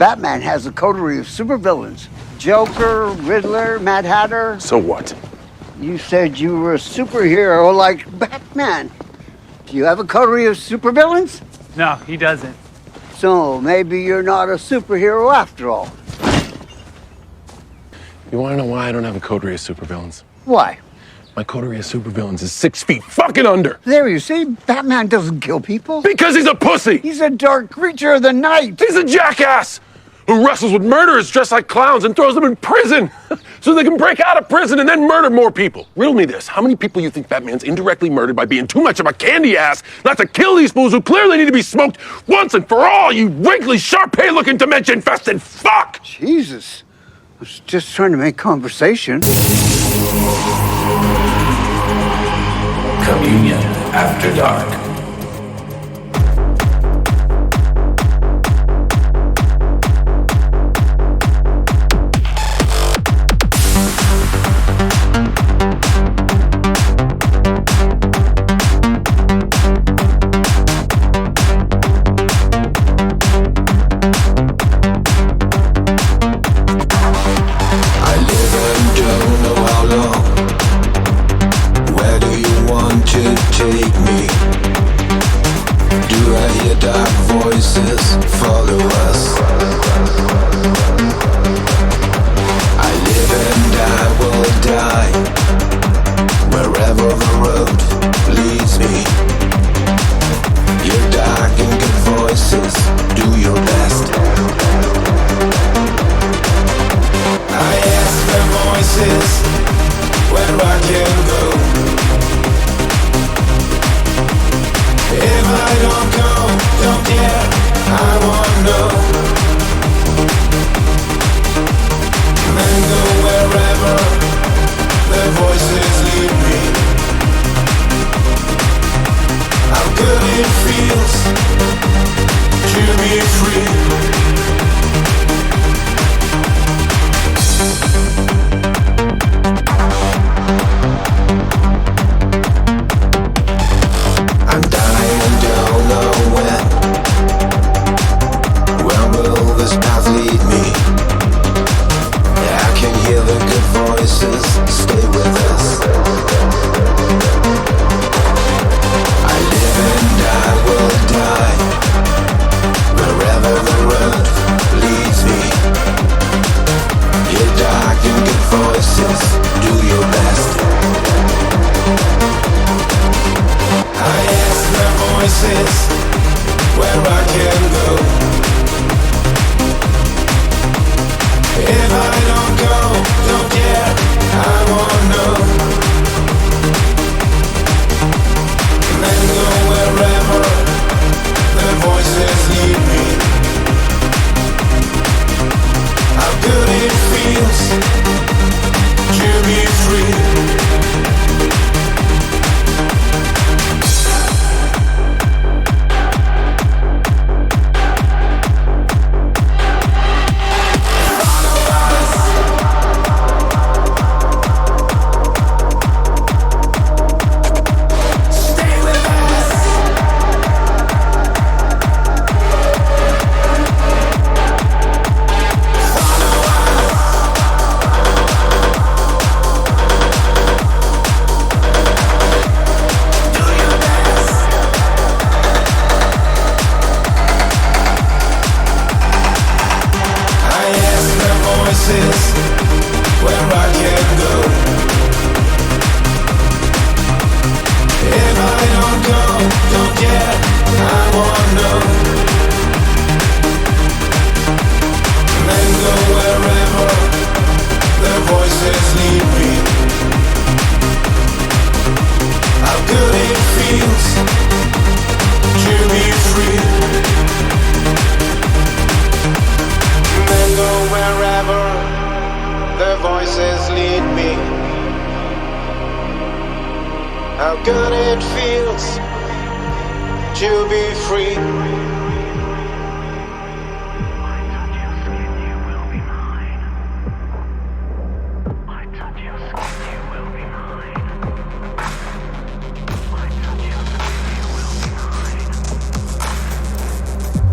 Batman has a coterie of supervillains. Joker, Riddler, Mad Hatter. So what? You said you were a superhero like Batman. Do you have a coterie of supervillains? No, he doesn't. So maybe you're not a superhero after all. You want to know why I don't have a coterie of supervillains? Why? My coterie of supervillains is 6 feet fucking under. There you see, Batman doesn't kill people. Because he's a pussy. He's a dark creature of the night. He's a jackass who wrestles with murderers dressed like clowns and throws them in prison so they can break out of prison and then murder more people. Riddle me this. How many people you think Batman's indirectly murdered by being too much of a candy ass not to kill these fools who clearly need to be smoked once and for all, you wrinkly, Shar-Pei-looking dementia-infested fuck? Jesus. I was just trying to make conversation. Communionafterdark.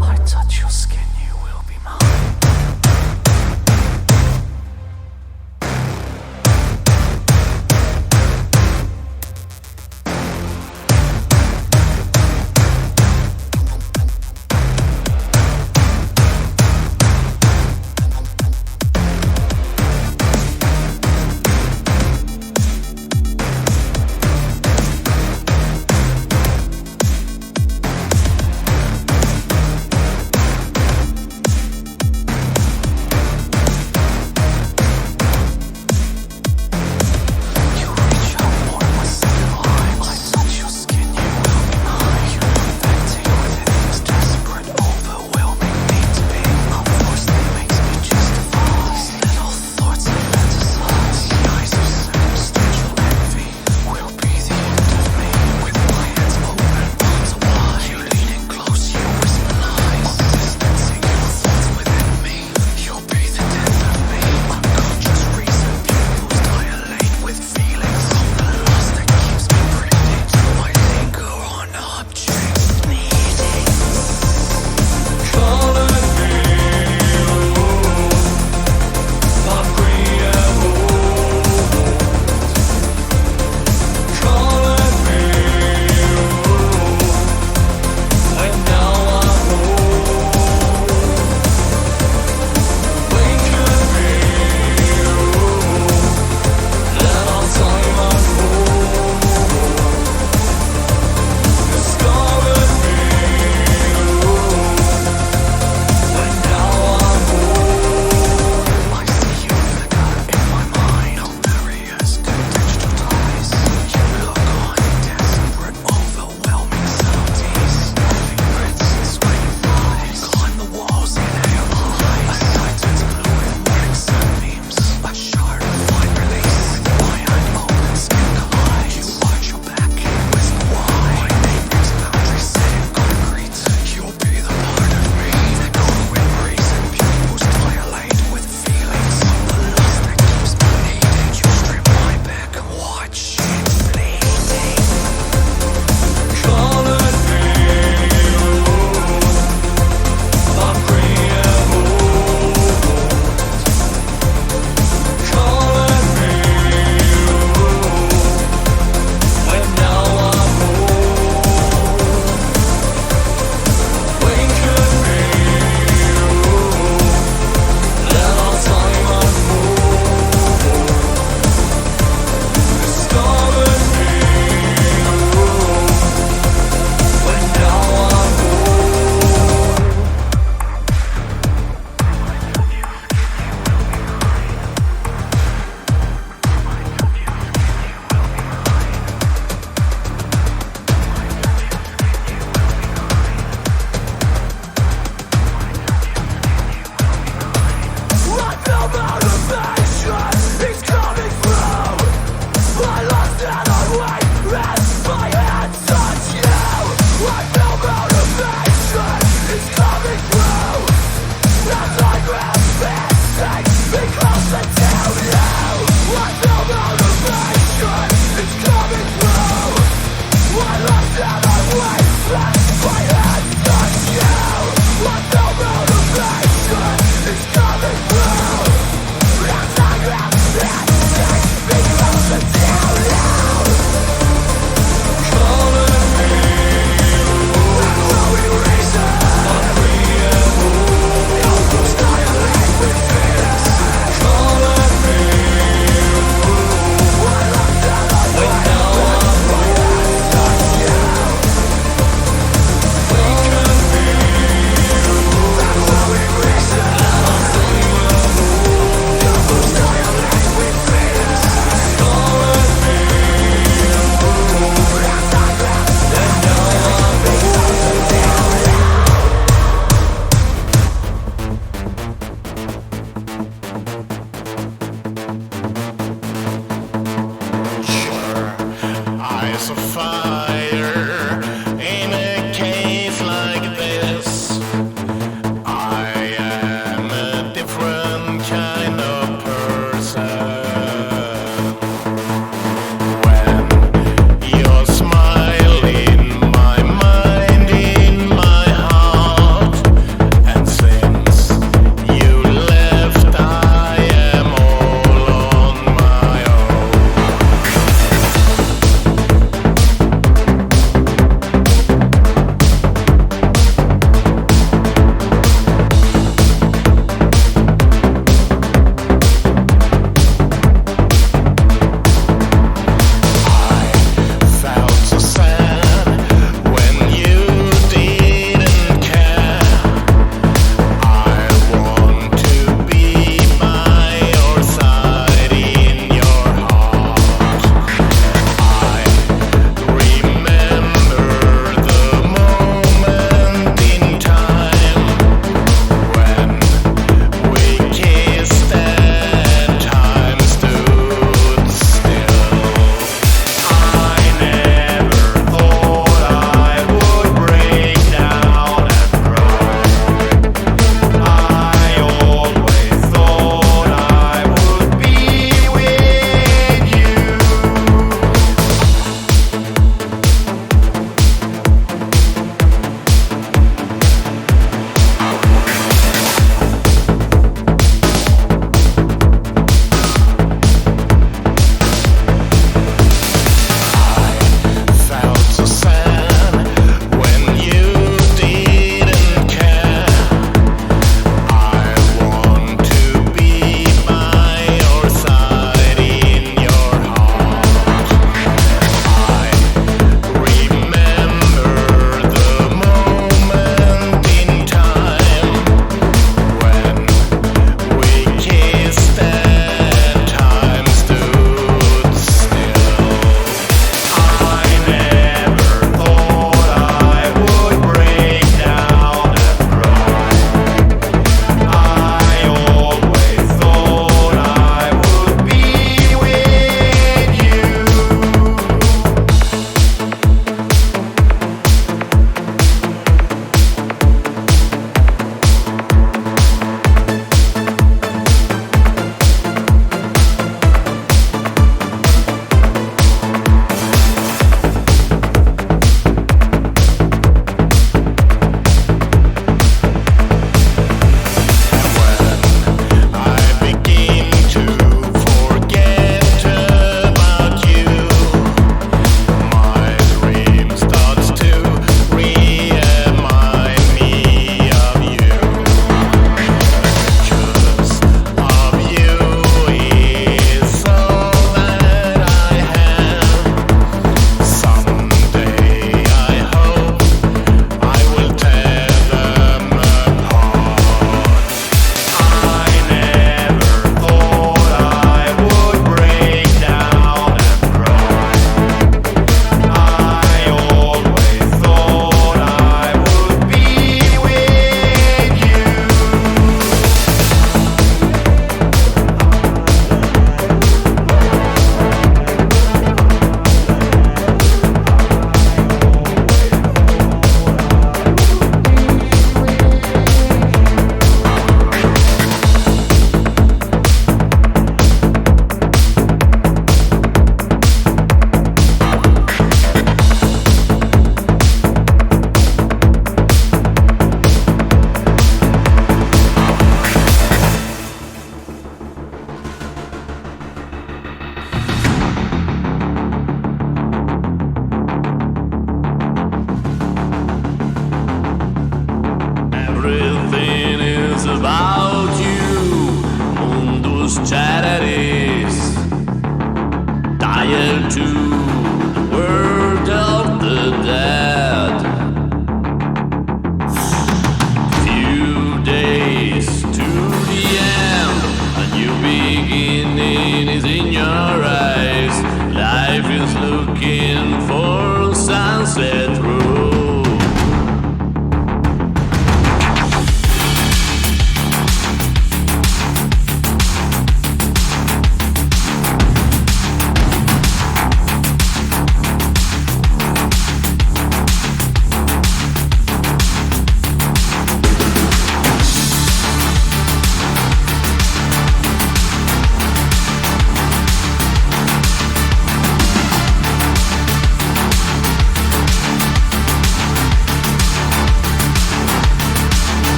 I touch your skin, you will be mine.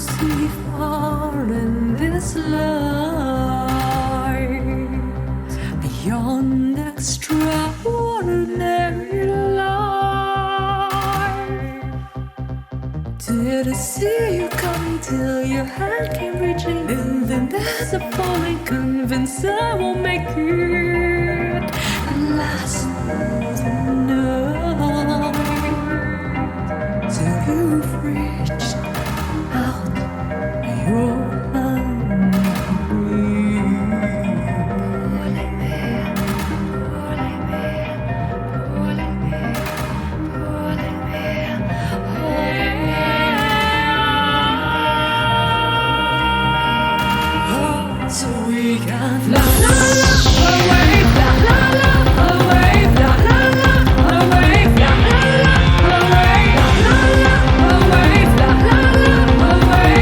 see far in this life, beyond extraordinary life. Did I see you coming till your hand came reaching? And then there's a falling, convinced I won't make it. And last night, till you've reached out your hand, pulling me, pulling me, pulling me, pulling me, holding me. So we can fly, la la, away, fly, la la, away, fly, la la, away, fly, la la, away, fly, la la, away, fly, la la, away,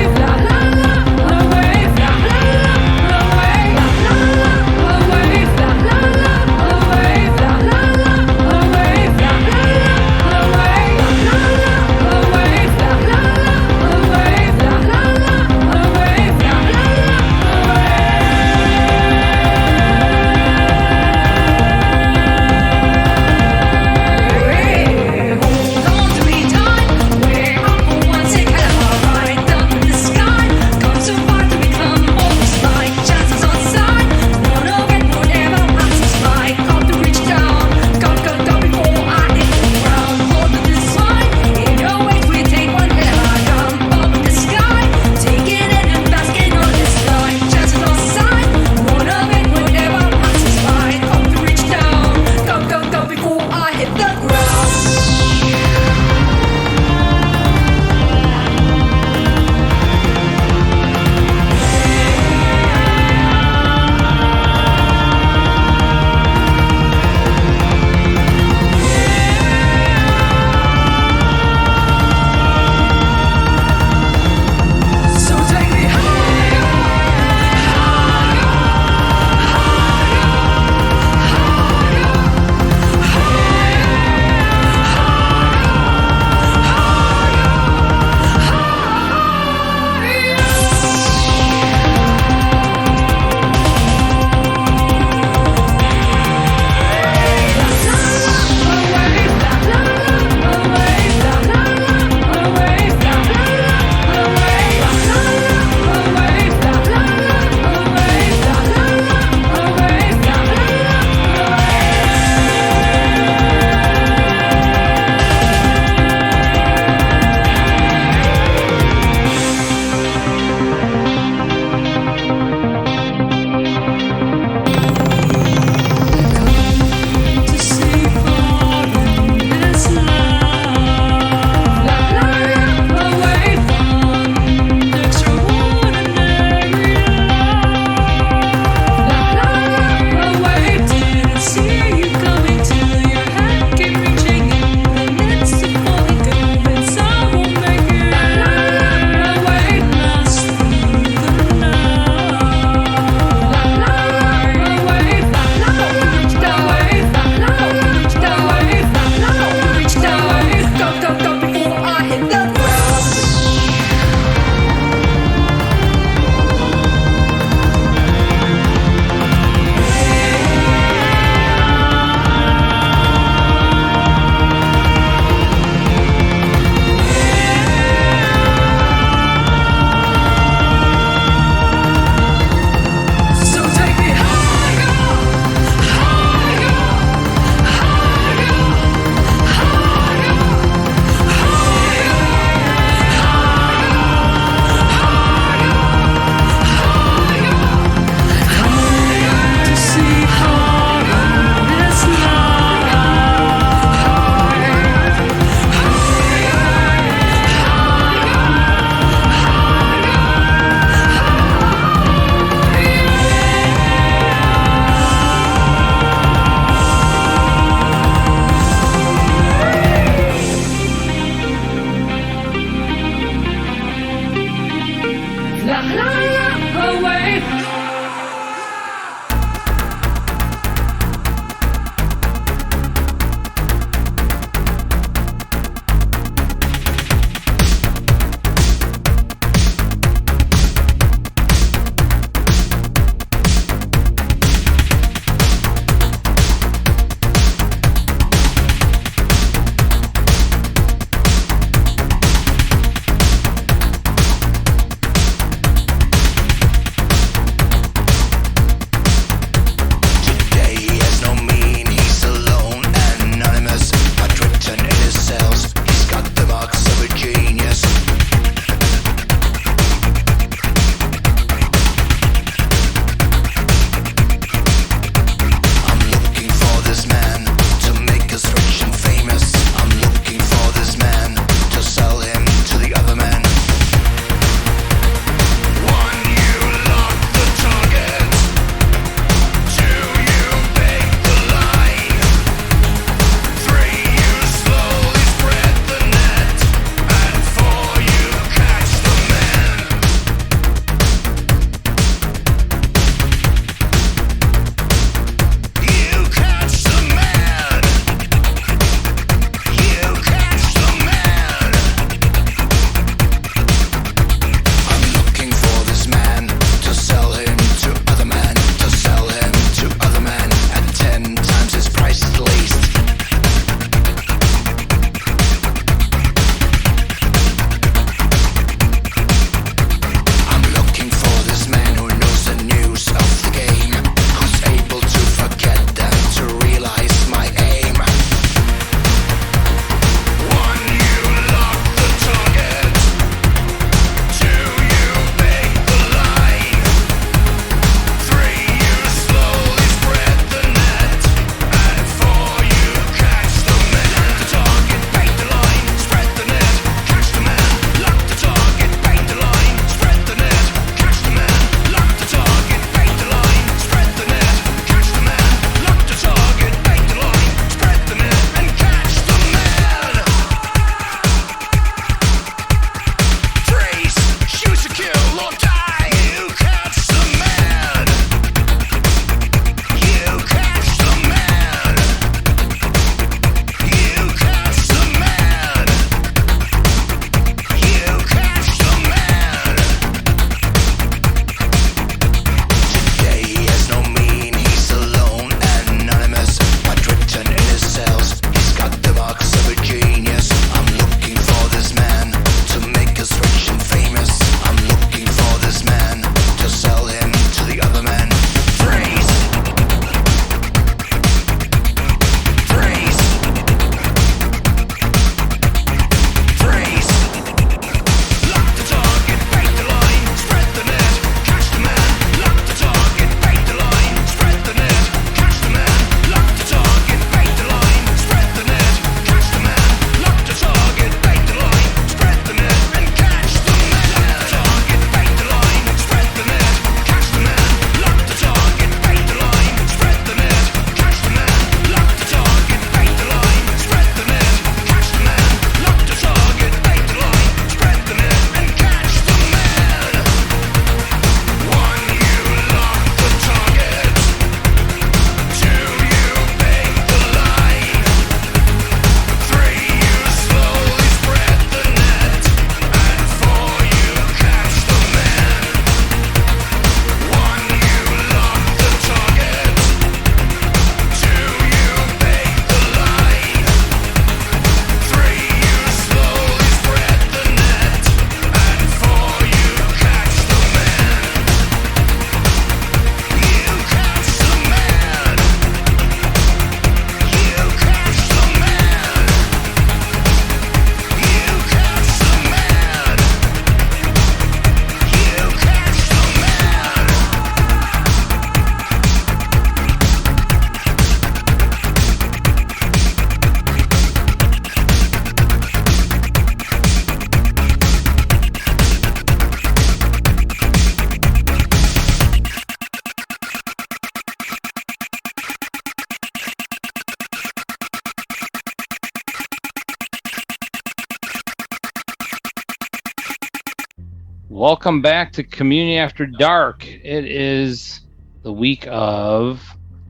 Welcome back to Communion After Dark. It is the week of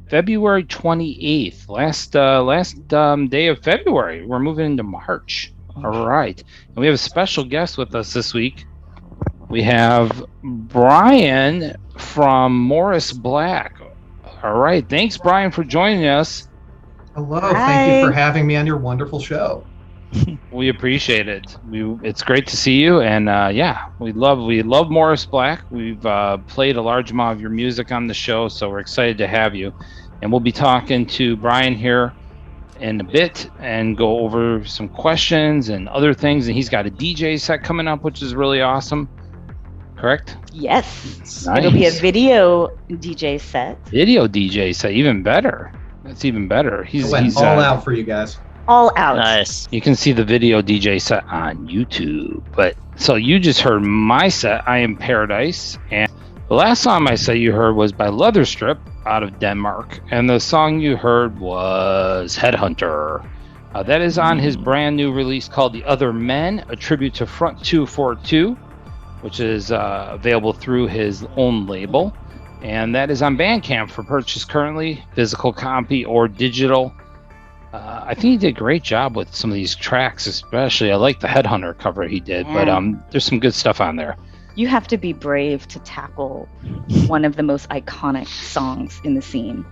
February 28th, last day of February. We're moving into March. All right. And we have a special guest with us this week. We have Brian from Moris Blak. All right. Thanks, Brian, for joining us. Hello. Hi. Thank you for having me on your wonderful show. We appreciate it. It's great to see you, and we love Moris Blak. We've played a large amount of your music on the show, so we're excited to have you. And we'll be talking to Brian here in a bit and go over some questions and other things. And he's got a DJ set coming up, which is really awesome. Correct? Yes. Nice. It'll be a video DJ set. Video DJ set, even better. That's even better. He's all out for you guys. All out. Nice. You can see the video DJ set on YouTube. But so you just heard my set, I Am Paradise, and the last song I set you heard was by Leatherstrip out of Denmark, and the song you heard was Headhunter. That is on his brand new release called The Other Men, a tribute to Front 242, which is available through his own label, and that is on Bandcamp for purchase currently, physical copy or digital. I think he did a great job with some of these tracks, especially. I like the Headhunter cover he did, but there's some good stuff on there. You have to be brave to tackle one of the most iconic songs in the scene.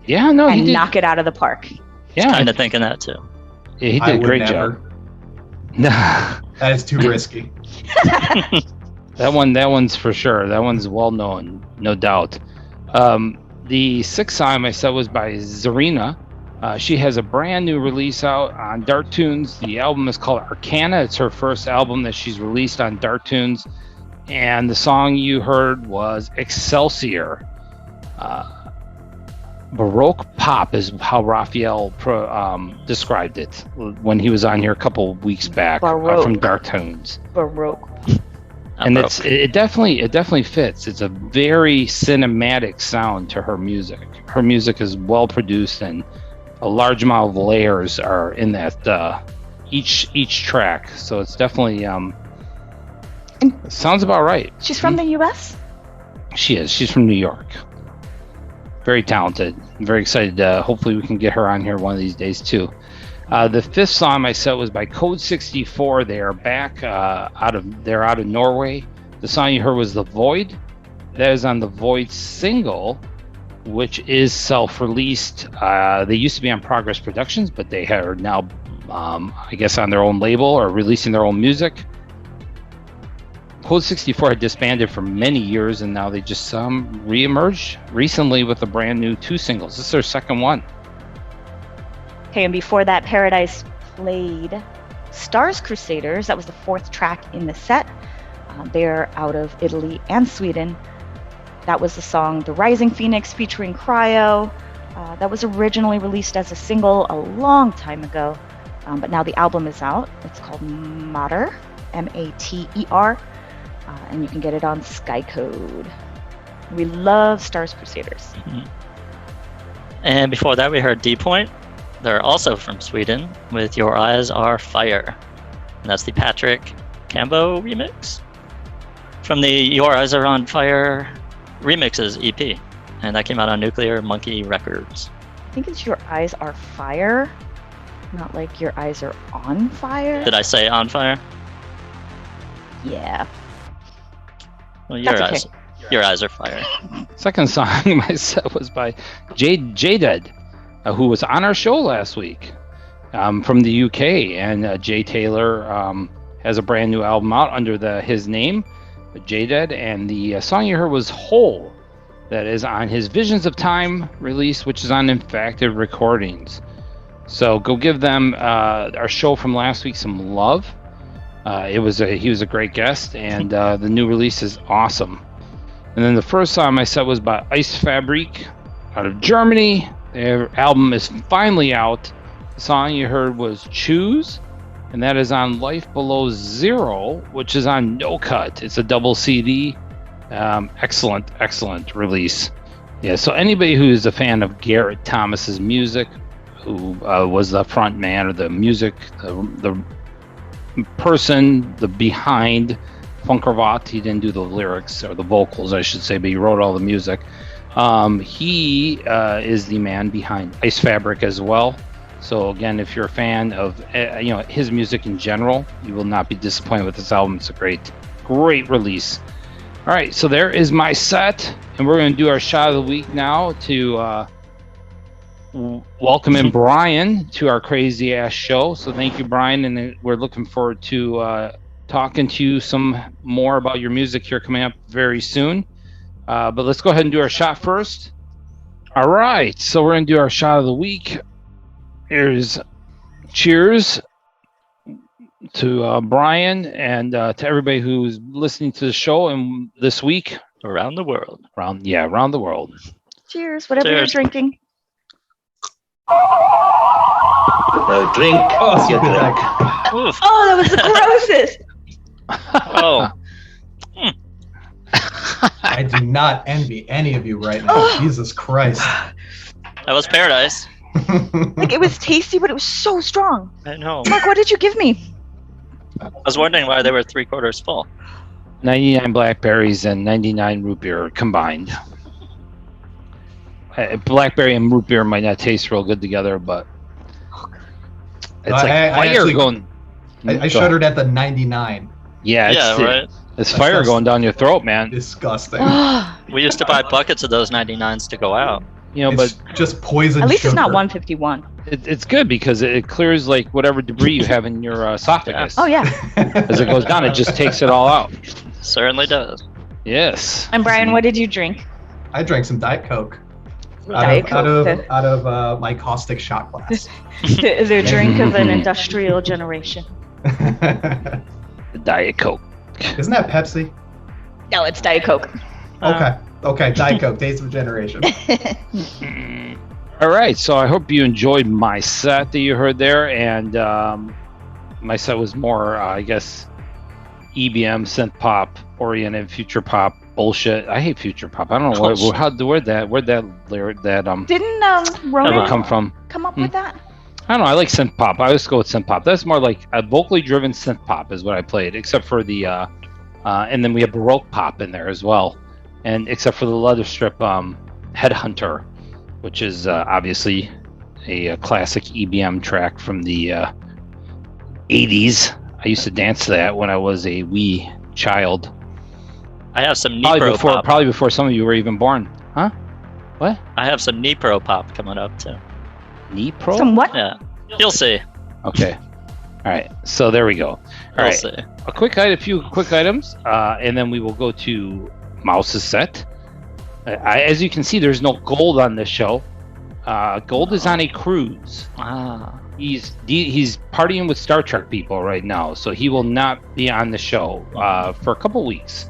Yeah, no, and knock it out of the park. Yeah, kind of thinking that too. Yeah, he did a great job. That is too risky. That one's for sure. That one's well known, no doubt. The sixth song I said was by Czarina. She has a brand new release out on Dark Tunes. The album is called Arcana. It's her first album that she's released on Dark Tunes. And the song you heard was Excelsior. Baroque pop is how Raphael described it when he was on here a couple weeks back from Dark Tunes. Baroque. And it definitely fits. It's a very cinematic sound to her music. Her music is well produced, and a large amount of layers are in that each track. So it's definitely sounds about right. She's from the U.S.? She is. She's from New York. Very talented. I'm very excited. Hopefully we can get her on here one of these days too. The fifth song I set was by Code 64. They are back out of Norway. The song you heard was The Void. That is on the Void single, which is self-released. They used to be on Progress Productions, but they are now, I guess, on their own label or releasing their own music. Code 64 had disbanded for many years, and now they just re-emerged recently with a brand new 2 singles. This is their second one. Okay, and before that, Paradise played Stars Crusaders. That was the 4th track in the set. They're out of Italy and Sweden. That was the song The Rising Phoenix featuring Cryo. That was originally released as a single a long time ago, but now the album is out. It's called Mater, M-A-T-E-R, and you can get it on Skycode. We love Stars Crusaders. Mm-hmm. And before that, we heard D-Point. They're also from Sweden with Your Eyes Are Fire. And that's the Patrick Cambo remix from the Your Eyes Are on Fire remixes EP. And that came out on Nuclear Monkey Records. I think it's Your Eyes Are Fire, not like Your Eyes Are on Fire. Did I say on fire? Yeah. Well, That's your eyes are fire. Second song I set was by J-Dead, who was on our show last week from the UK. And Jay Taylor has a brand new album out under his name, J-Dead. And the song you heard was Whole. That is on his Visions of Time release, which is on Infacted Recordings. So go give them our show from last week some love. He was a great guest, and the new release is awesome. And then the first song I set was by Eisfabrik out of Germany. Their album is finally out. The song you heard was Choose, and that is on Life Below Zero, which is on No Cut. It's a double CD. Excellent release. Yeah, so anybody who is a fan of Garrett Thomas's music, who was the front man or the music, the person behind Funkervat. He didn't do the lyrics or the vocals, I should say, but he wrote all the music. He is the man behind Eisfabrik as well. So again, if you're a fan of his music in general, you will not be disappointed with this album. It's a great release. All right, so there is my set, and we're going to do our shot of the week now to welcome in Brian to our crazy ass show. So thank you, Brian, and we're looking forward to talking to you some more about your music here coming up very soon. But let's go ahead and do our shot first. All right, so we're going to do our shot of the week. Here's cheers to Brian and to everybody who's listening to the show and this week Around the world. around the world. Cheers, whatever Cheers. you're drinking. No drink, Oh, you super drink. back. Oof. Oh, that was the grossest. Oh, I do not envy any of you right now. Jesus Christ. that was paradise. Like, it was tasty, but it was so strong. I know. Mark, what did you give me? I was wondering why they were 3/4 full. 99 blackberries and 99 root beer combined. Blackberry and root beer might not taste real good together, but it's like I fire actually- going. I shuddered at the 99. Yeah, Yeah, right. It's fire That's- going down your throat, man. Disgusting. At We used to buy buckets of those 99s to go out. You know, It's but just poison least it's not sugar. 151. it's good because it clears like whatever debris you have in your esophagus. Oh, yeah. As it goes down, it just takes it all out. Certainly does. Yes. And Brian, what did you drink? I drank some Diet Coke. Diet Coke. Out of my caustic shot glass. The drink of an industrial generation. The Diet Coke. Isn't that Pepsi? No, it's Diet Coke. Okay, Diet Coke, Days of Generation. All right, so I hope you enjoyed my set that you heard there, and my set was more, I guess, EBM, synthpop, oriented, future pop bullshit. I hate future pop. I don't know where'd that lyric Didn't ever Ronan come from. come up with that? I don't know. I like synth pop. I always go with synth pop. That's more like a vocally driven synth pop is what I played, except for the and then we have baroque pop in there as well, and except for the leather strip Headhunter, which is obviously a classic EBM track from the 80s. I used to dance to that when I was a wee child. I have some Nipro pop. Probably before some of you were even born. Huh? What? I have some Nipro pop coming up too. Knee pro? Some what? Yeah, you'll see. Okay. All right. So there we go. All You'll right. see. A few quick items, and then we will go to Mouse's set. As you can see, there's no Gold on this show. Gold is on a cruise. Ah, He's partying with Star Trek people right now, so he will not be on the show for a couple weeks.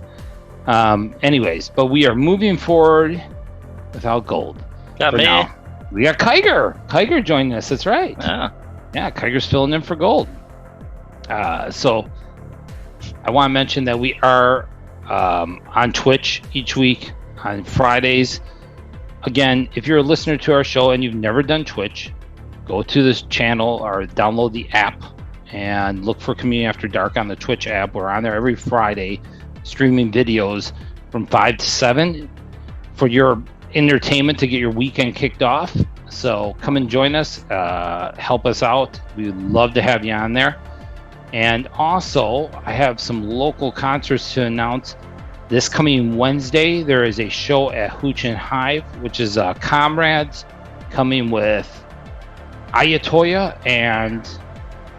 Anyways, but we are moving forward without Gold. got for me. now. We got Kyger. Kyger joining us. That's right. Yeah. Yeah, Kyger's filling in for Gold. So I want to mention that we are on Twitch each week on Fridays. Again, if you're a listener to our show and you've never done Twitch, go to this channel or download the app and look for Communionafterdark on the Twitch app. We're on there every Friday streaming videos from 5 to 7 for your entertainment to get your weekend kicked off. So come and join us, help us out. We'd love to have you on there. And also, I have some local concerts to announce. This coming Wednesday, there is a show at Hooch and Hive, which is Comrades, coming with Ayatoya and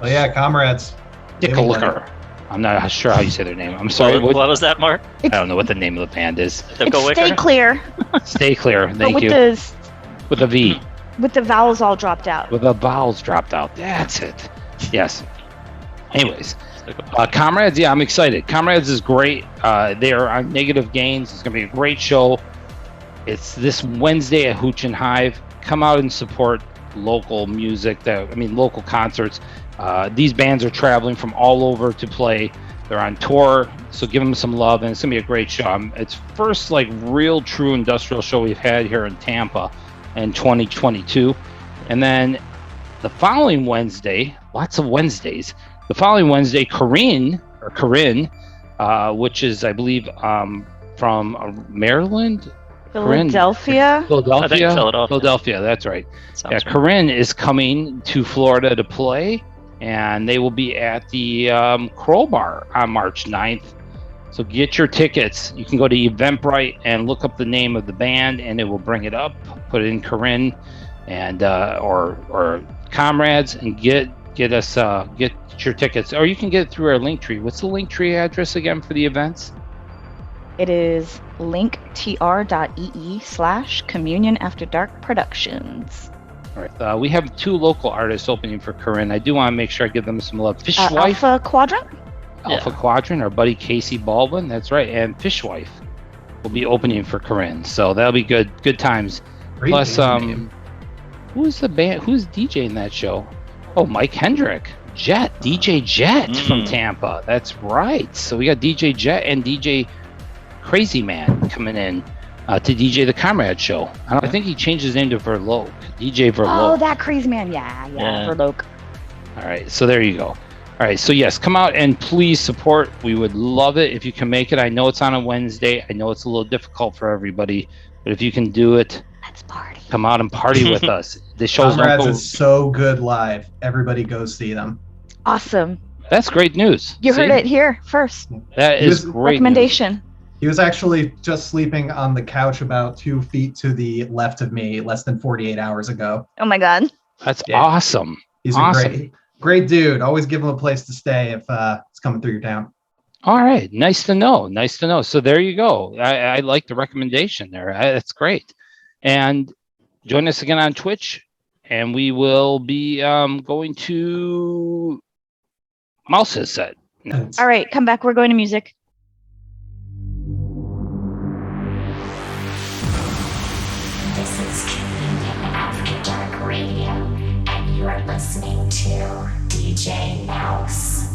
Oh yeah, comrades. Dickalooker. I'm not sure how you say their name. I'm sorry. What was that, Mark? I don't know what the name of the band is. The It's Go Stay Wicker? Clear, Stay clear. but Thank with you. the With a V. with the vowels all dropped out. With the vowels dropped out. That's it. Yes. Anyways, Comrades, yeah, I'm excited. Comrades is great. They are on Negative Gains. It's going to be a great show. It's this Wednesday at Hooch and Hive. Come out and support local music. Local concerts. These bands are traveling from all over to play. They're on tour, so give them some love, and it's going to be a great show. It's first, real true industrial show we've had here in Tampa in 2022. And then the following Wednesday, lots of Wednesdays, the following Wednesday, Corinne which is, I believe, from Maryland. Philadelphia. I think Philadelphia. Philadelphia, that's right. Sounds Yeah, right. Corinne is coming to Florida to play, and they will be at the Crowbar on March 9th. So get your tickets. You can go to Eventbrite and look up the name of the band, and it will bring it up. Put in Corinne and or Comrades, and get your tickets. Or you can get it through our Linktree. What's the Linktree address again for the events? It is linktr.ee/Communionafterdark Productions. All right. We have 2 local artists opening for Corinne. I do want to make sure I give them some love. Fishwife. Alpha Quadrant. Alpha Quadrant, our buddy Casey Baldwin, that's right, and Fishwife will be opening for Corinne, so that'll be good times. Great Plus, name. who's DJing that show? Oh, Mike Hendrick, DJ Jet from Tampa. That's right. So we got DJ Jet and DJ Crazy Man coming in to DJ the Comrade show. I think he changed his name to Verloke, DJ Verloke. Oh, that crazy man. Yeah, Verloke. All right, so there you go. All right, so yes, come out and please support. We would love it if you can make it. I know it's on a Wednesday. I know it's a little difficult for everybody, but if you can do it, let's party. Come out and party with us. The shows don't Comrades go. is so good live. Everybody go see them. Awesome. That's great news. You heard it here first. That is great recommendation. News. He was actually just sleeping on the couch about 2 feet to the left of me less than 48 hours ago. Oh my God. That's awesome. He's awesome. a great dude. Always give him a place to stay if it's coming through your town. All right. Nice to know. Nice to know. So there you go. I like the recommendation there. That's great. And join us again on Twitch. And we will be going to Mouse's set. All right. Come back. We're going to music. This is Communionafterdark Radio, and you are listening to DJ Mouse.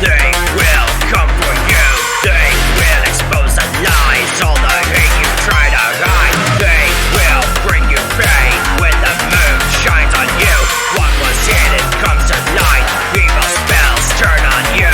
They will come for you. They will expose the lies, all the hate you try to hide. They will bring you pain when the moon shines on you. What was hidden comes to light. Evil spells turn on you.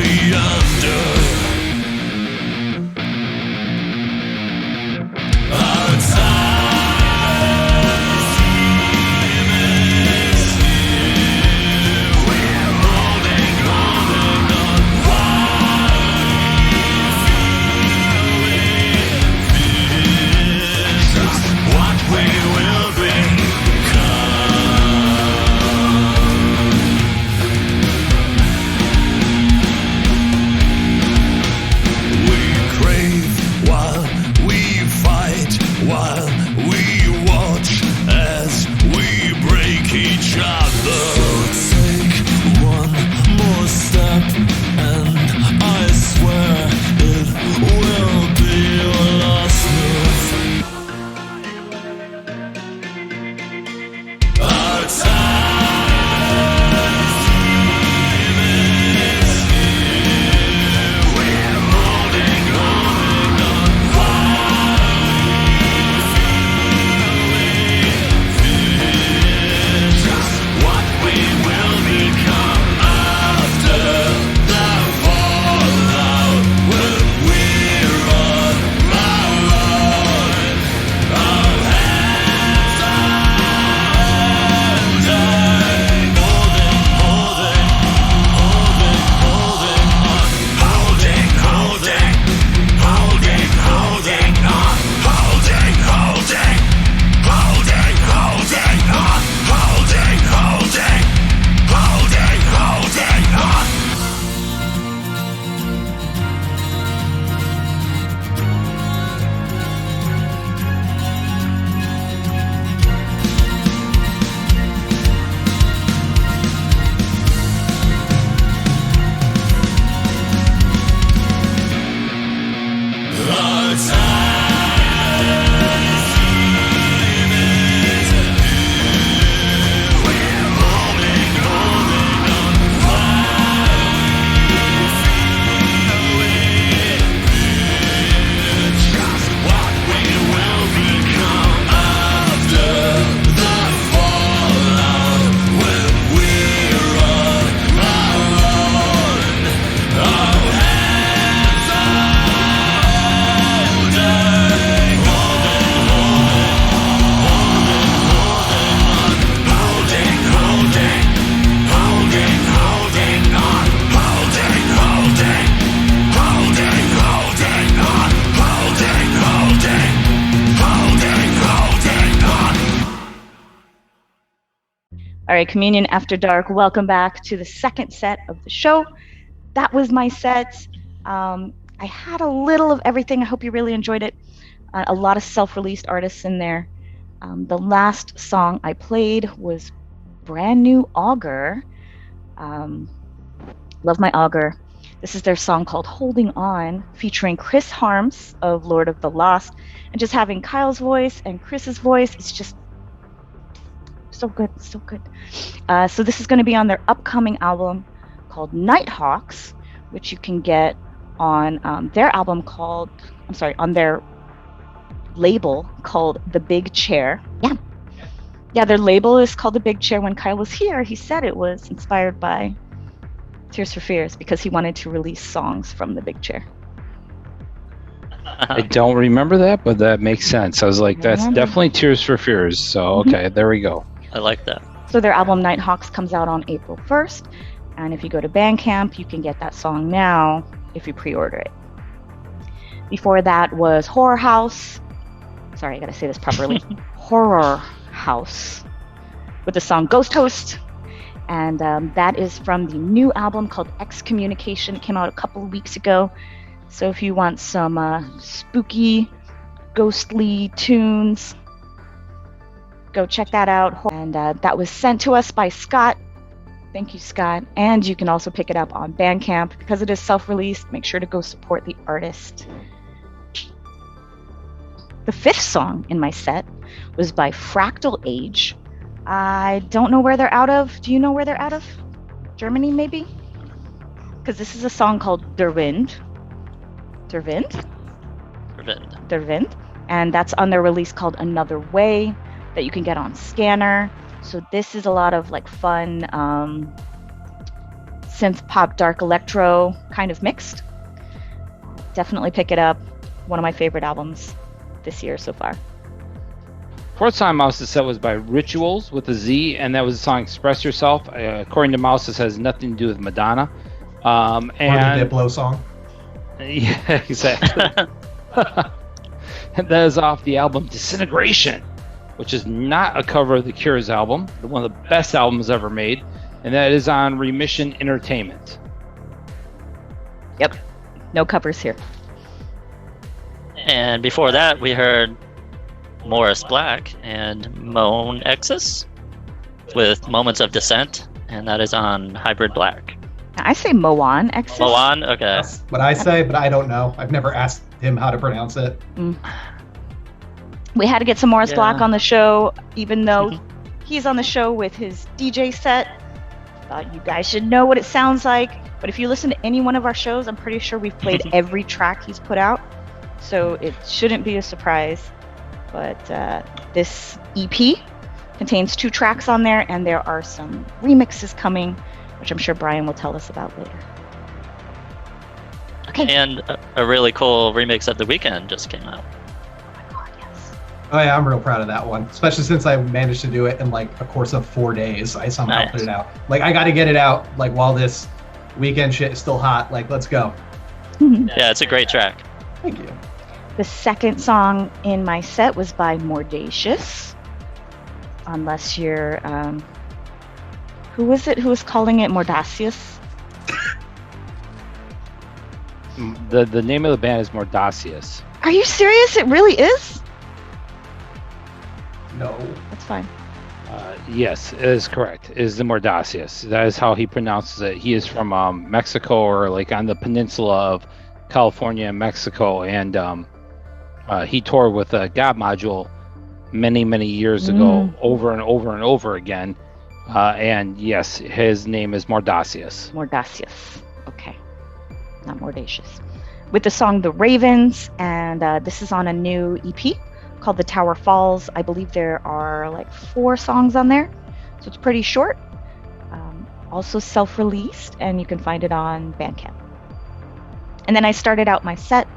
be under. Our time is here. We're holding on while we just what we will while we watch as we break each other. So take one more step, and I swear it will be your last move. Our time is here. We're holding on. All right, Communion After Dark, welcome back to the second set of the show. That was my set. I had a little of everything. I hope you really enjoyed it. A lot of self-released artists in there. The last song I played was brand new Auger. Love my Auger. This is their song called Holding On, featuring Chris Harms of Lord of the Lost. And just having Kyle's voice and Chris's voice, it's just so good, so good. So this is going to be on their upcoming album called Nighthawks, which you can get on their album called, on their label called The Big Chair. Yeah, their label is called The Big Chair. When Kyle was here, he said it was inspired by Tears for Fears because he wanted to release songs from The Big Chair. I don't remember that, but that makes sense. I was like, that's definitely Tears for Fears. So, okay, there we go. I like that. So their album Nighthawks comes out on April 1st. And if you go to Bandcamp, you can get that song now if you pre-order it. Before that was Horror House. Sorry, I gotta say this properly. Horror House with the song Ghost Host. And that is from the new album called Excommunication. It came out a couple of weeks ago. So if you want some spooky, ghostly tunes, go check that out. And that was sent to us by Scott. Thank you, Scott. And you can also pick it up on Bandcamp. Because it is self-released, make sure to go support the artist. The fifth song in my set was by Fractal Age. I don't know where they're out of. Do you know where they're out of? Germany, maybe? Because this is a song called Der Wind. Der Wind? Der Wind. Der Wind. And that's on their release called Another Way that you can get on Scanner. So this is a lot of like fun synth pop, dark electro, kind of mixed. Definitely pick it up. One of my favorite albums this year so far. Fourth song Mouse's set was by Rituals with a Z, and that was the song Express Yourself. According to Mouse, this has nothing to do with Madonna. Or the Diplo song. Yeah, exactly. And that is off the album Disintegration, which is not a cover of The Cure's album, one of the best albums ever made, and that is on Remission Entertainment. Yep, no covers here. And before that, we heard Moris Blak and Moan Exus with Moments of Descent, and that is on Hybrid Black. I say Moan Exus. Moan, okay. That's what I say, but I don't know. I've never asked him how to pronounce it. We had to get some Moris Yeah. Blak on the show, even though he's on the show with his DJ set. Thought you guys should know what it sounds like. But if you listen to any one of our shows, I'm pretty sure we've played every track he's put out. So it shouldn't be a surprise. But this EP contains 2 tracks on there, and there are some remixes coming, which I'm sure Brian will tell us about later. Okay. And a really cool remix of The Weeknd just came out. Oh my God, yes. Oh yeah, I'm real proud of that one, especially since I managed to do it in like a course of 4 days. I somehow Nice. put it out. Like I got to get it out like while this weekend shit is still hot. Like let's go. Yeah, it's a great track. Thank you. The second song in my set was by Mordacious. Unless you're, who was it who was calling it Mordacious? The name of the band is Mordacious. Are you serious? It really is? No. That's fine. Yes, it is correct. It is the Mordacious. That is how he pronounces it. He is from Mexico, or like on the peninsula of California and Mexico, and he toured with God Module many years ago, over and over and over again. And yes, his name is Mordacious. Mordacious. Okay. Not Mordacious. With the song The Ravens, and this is on a new EP called The Tower Falls. I believe there are like 4 songs on there, so it's pretty short. Also self-released, and you can find it on Bandcamp. And then I started out my set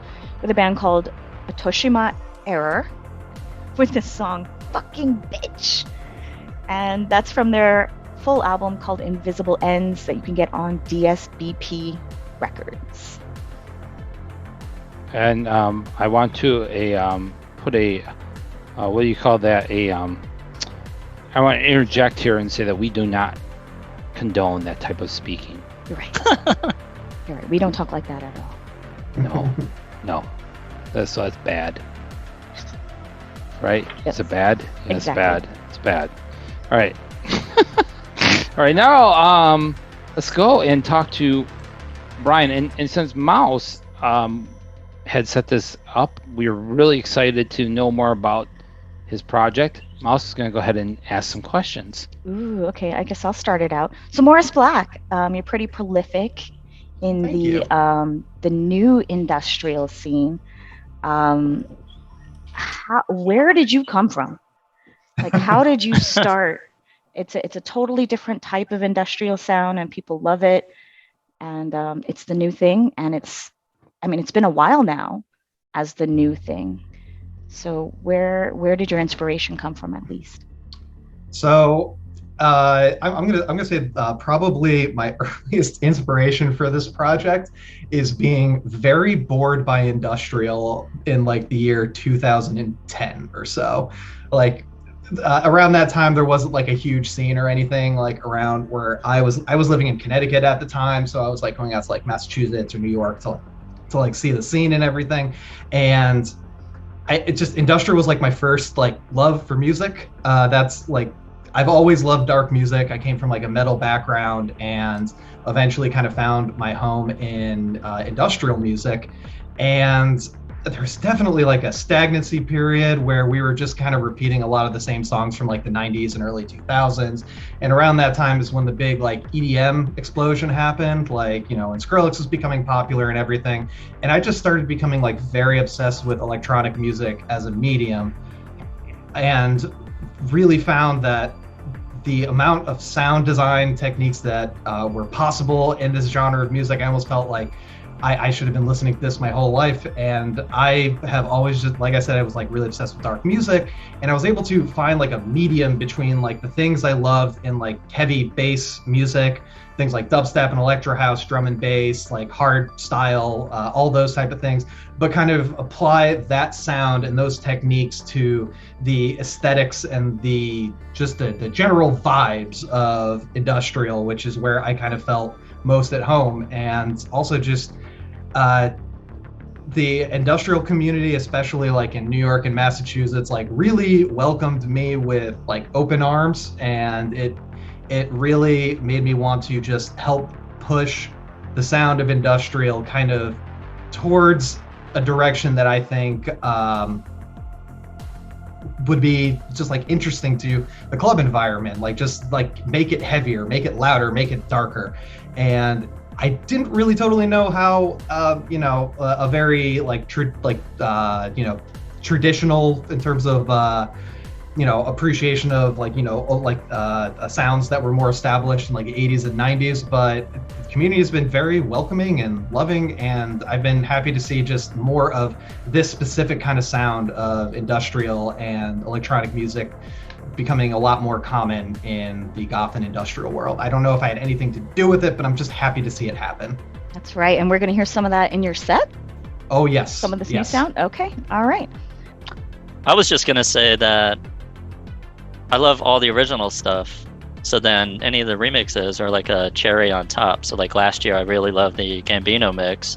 with a band called Atoshima Error with this song Fucking Bitch, and that's from their full album called Invisible Ends that you can get on DSBP Records. And I want to put a what do you call that? I want to interject here and say that we do not condone that type of speaking. You're right. You're right. We don't talk like that at all. No, that's bad. Right? Yes. Is it bad? Yeah, Exactly. It's bad. All right. All right. Now, let's go and talk to Brian. And since Mouse had set this up, we were really excited to know more about his project. Mouse is going to go ahead and ask some questions. Ooh, okay. I guess I'll start it out. So Moris Blak, you're pretty prolific in the new industrial scene. Where did you come from? Like, how did you start? It's a totally different type of industrial sound, and people love it. And it's the new thing, and it's been a while now as the new thing. So where did your inspiration come from, at least? So I'm gonna say probably my earliest inspiration for this project is being very bored by industrial in like the year 2010 or so. Like around that time, there wasn't like a huge scene or anything like around where I was living in Connecticut at the time, so I was like going out to like Massachusetts or New York to like see the scene and everything. And industrial was like my first like love for music. That's like, I've always loved dark music. I came from like a metal background and eventually kind of found my home in industrial music. And there's definitely like a stagnancy period where we were just kind of repeating a lot of the same songs from like the 90s and early 2000s. And around that time is when the big like EDM explosion happened, like, you know, and Skrillex was becoming popular and everything. And I just started becoming like very obsessed with electronic music as a medium, and really found that the amount of sound design techniques that were possible in this genre of music, I almost felt like I should have been listening to this my whole life. And I have always just, like I said, I was like really obsessed with dark music, and I was able to find like a medium between like the things I loved in like heavy bass music, things like dubstep and electro house, drum and bass, like hard style, all those type of things, but kind of apply that sound and those techniques to the aesthetics and the general vibes of industrial, which is where I kind of felt most at home. And also just the industrial community, especially like in New York and Massachusetts, like really welcomed me with like open arms, and it really made me want to just help push the sound of industrial kind of towards a direction that I think would be just like interesting to the club environment, like just like make it heavier, make it louder, make it darker. And I didn't really totally know how, a very like, traditional in terms of, appreciation of like, sounds that were more established in like the 80s and 90s, but the community has been very welcoming and loving, and I've been happy to see just more of this specific kind of sound of industrial and electronic music becoming a lot more common in the goth and industrial world. I don't know if I had anything to do with it, but I'm just happy to see it happen. That's right, and we're going to hear some of that in your set? Oh, yes. Some of this new sound? Okay, all right. I was just going to say that I love all the original stuff, so then any of the remixes are like a cherry on top. So like last year, I really loved the Gambino mix,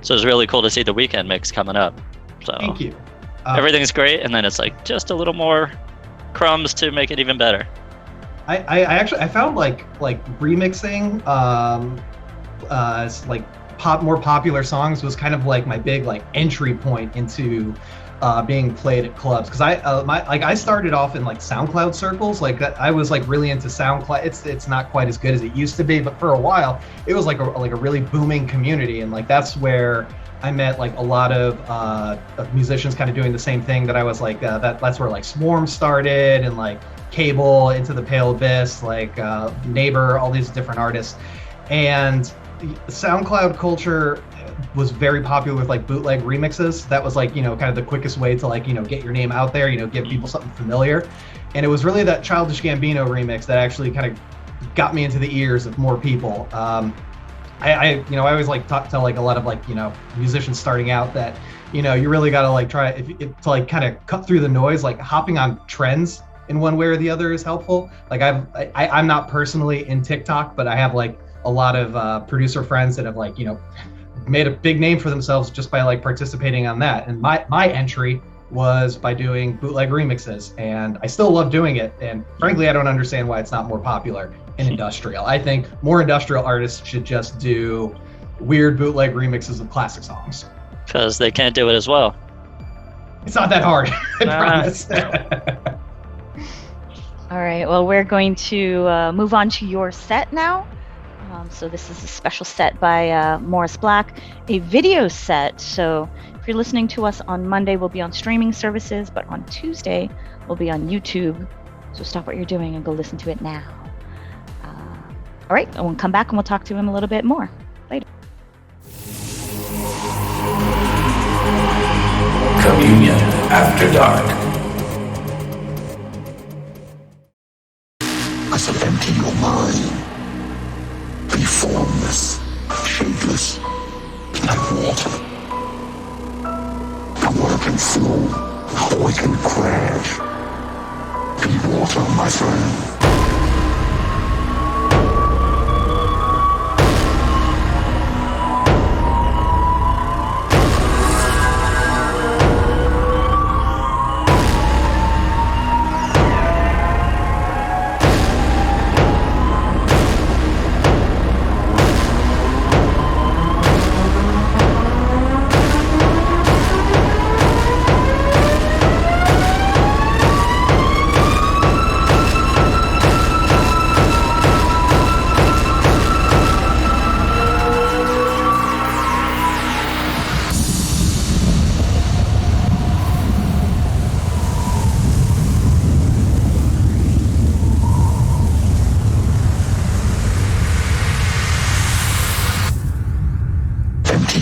so it's really cool to see the Weekend mix coming up. So thank you. Everything's great, and then it's like just a little more crumbs to make it even better. I actually found like remixing like more popular songs was kind of like my big like entry point into being played at clubs, because I started off in like SoundCloud circles. Like I was like really into SoundCloud. It's not quite as good as it used to be, but for a while it was like a really booming community, and like that's where I met like a lot of musicians kind of doing the same thing that I was like, that's where like Swarm started, and like Cable, Into the Pale Abyss, like Neighbor, all these different artists. And SoundCloud culture was very popular with like bootleg remixes. That was like, kind of the quickest way to like, get your name out there, give people something familiar. And it was really that Childish Gambino remix that actually kind of got me into the ears of more people. I always like tell like a lot of like, musicians starting out that, you really got to like try to like kind of cut through the noise, like hopping on trends in one way or the other is helpful. Like I'm not personally in TikTok, but I have like a lot of producer friends that have like, made a big name for themselves just by like participating on that. And my entry was by doing bootleg remixes, and I still love doing it. And frankly, I don't understand why it's not more popular in industrial. I think more industrial artists should just do weird bootleg remixes of classic songs. Because they can't do it as well. It's not that hard, I promise. All right, well, we're going to move on to your set now. So this is a special set by Moris Blak, a video set. So if you're listening to us on Monday, we'll be on streaming services, but on Tuesday, we'll be on YouTube. So stop what you're doing and go listen to it now. All right, and we'll come back and we'll talk to him a little bit more later. Communion After Dark. I said, empty your mind. Be formless, shapeless, like water. The water can flow, or it can crash. Be water, my friend.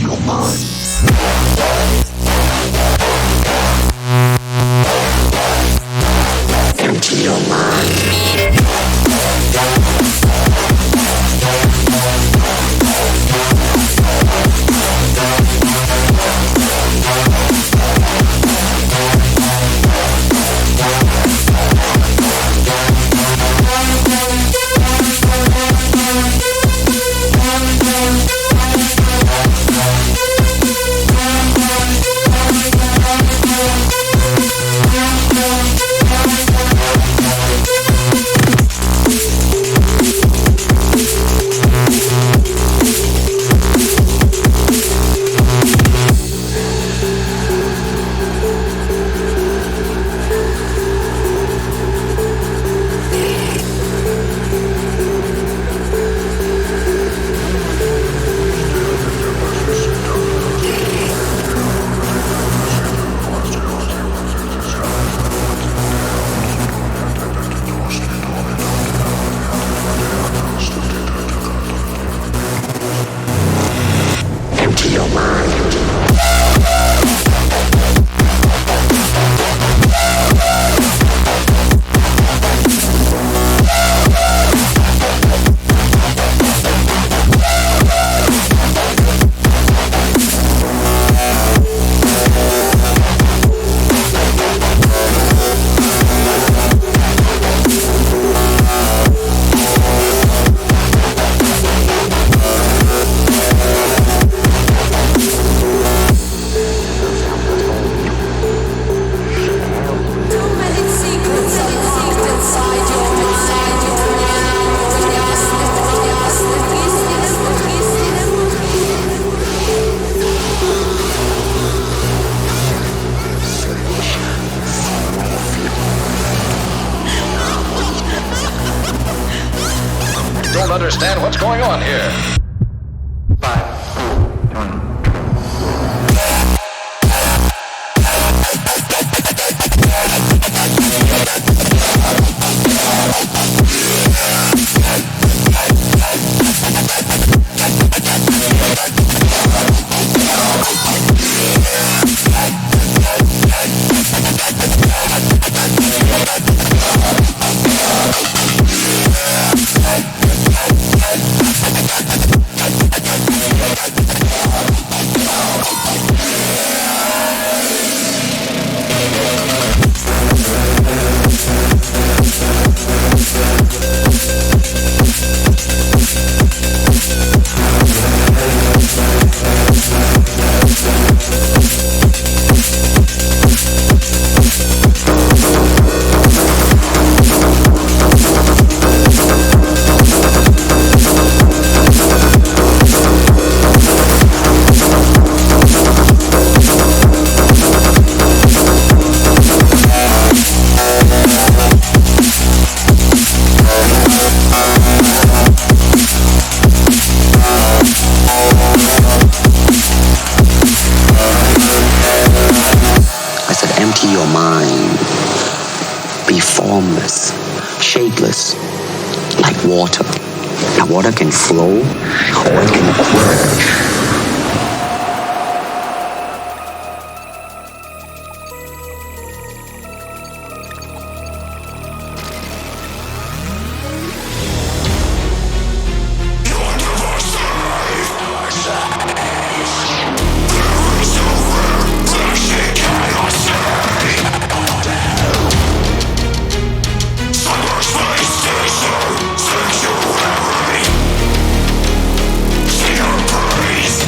your mind. Empty your mind. Understand what's going on here. Shapeless, like water. Now water can flow or it can quench. Sanctuary. See your praise.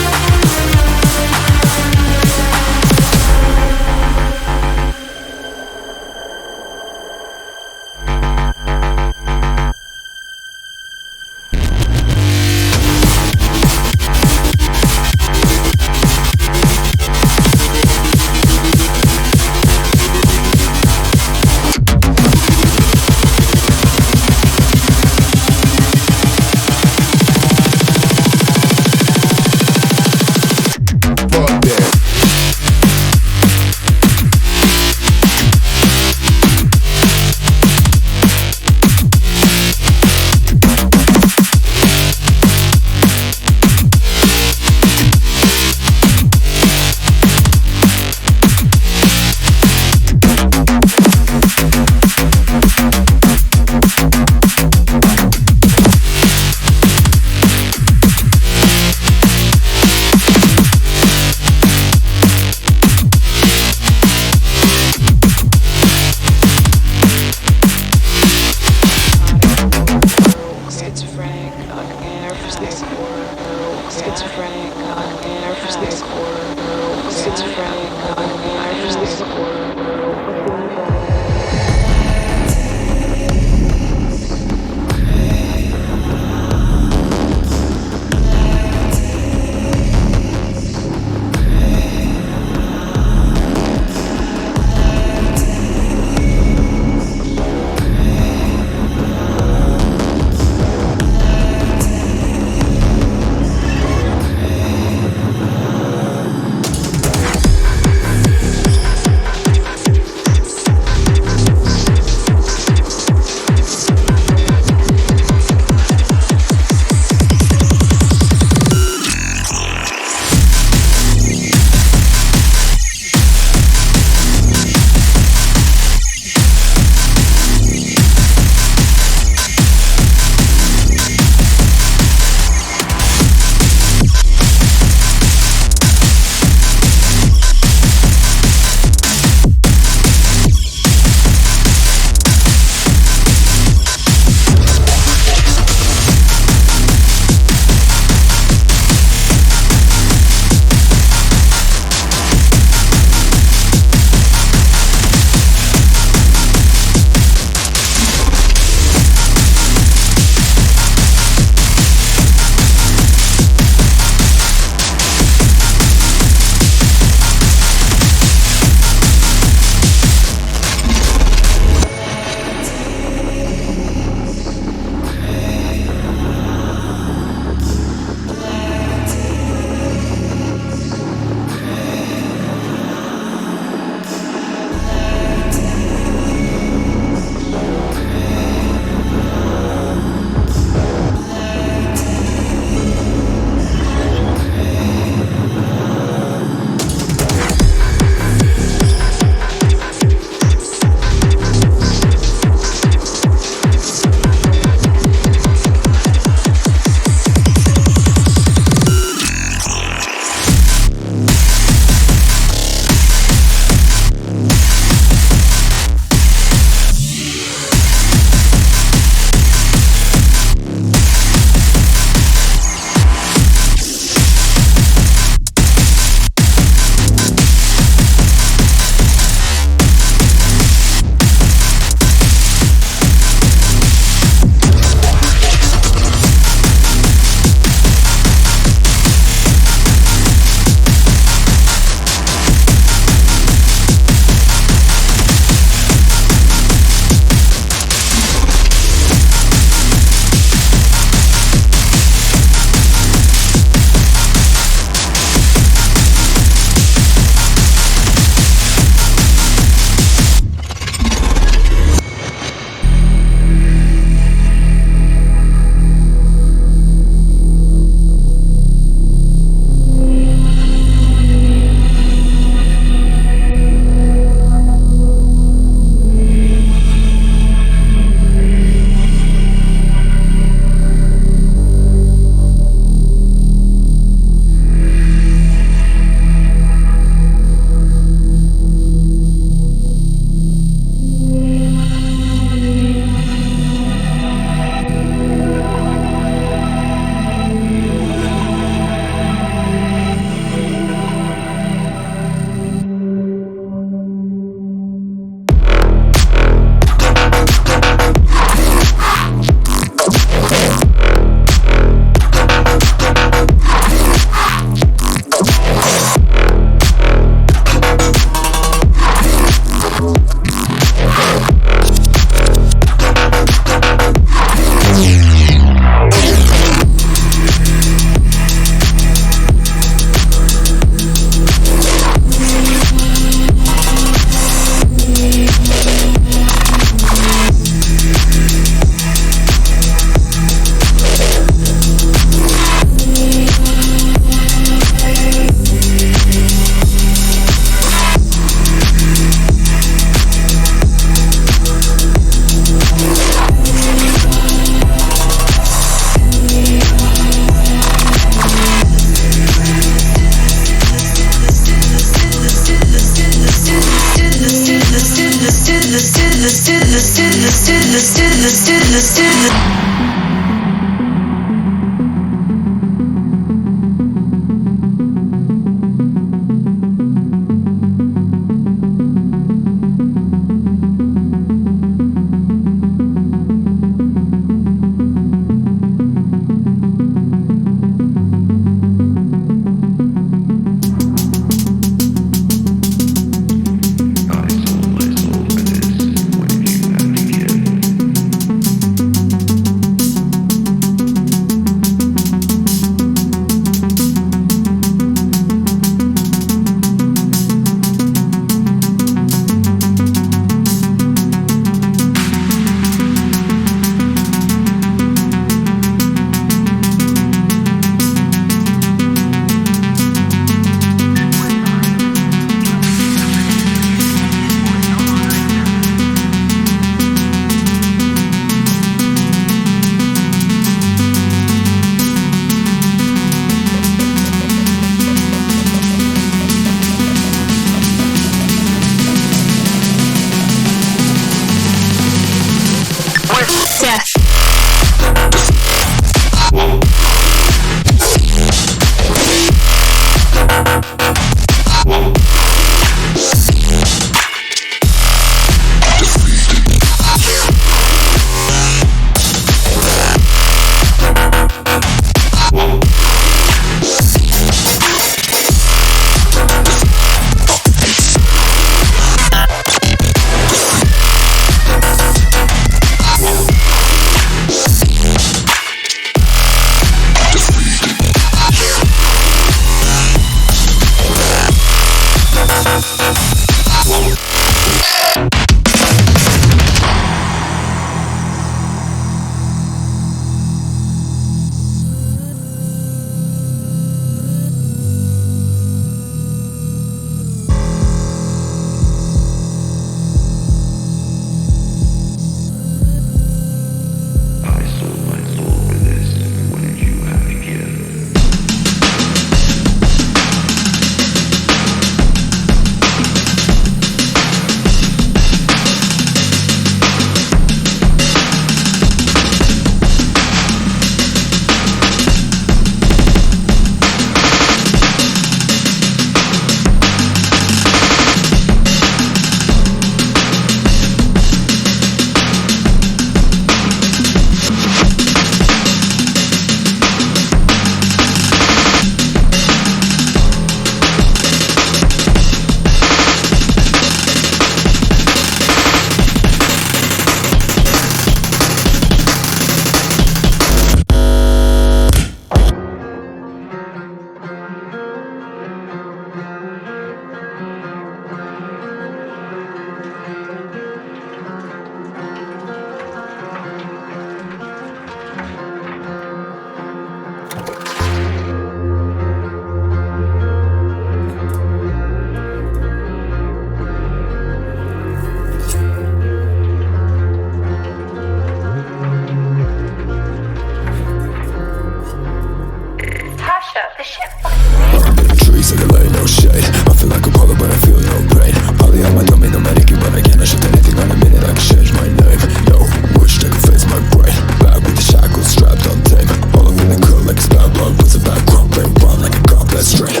Trees in the lane, no shade. I feel like a Apollo, but I feel no pain. Poly on my dummy, no medic, but I cannot shut anything on a minute. I can change my name. No wish that can face my brain. Back with the shackles strapped on tape. All up in the cool like a spell blood. Puts it back, crumbling, run like a goblet straight.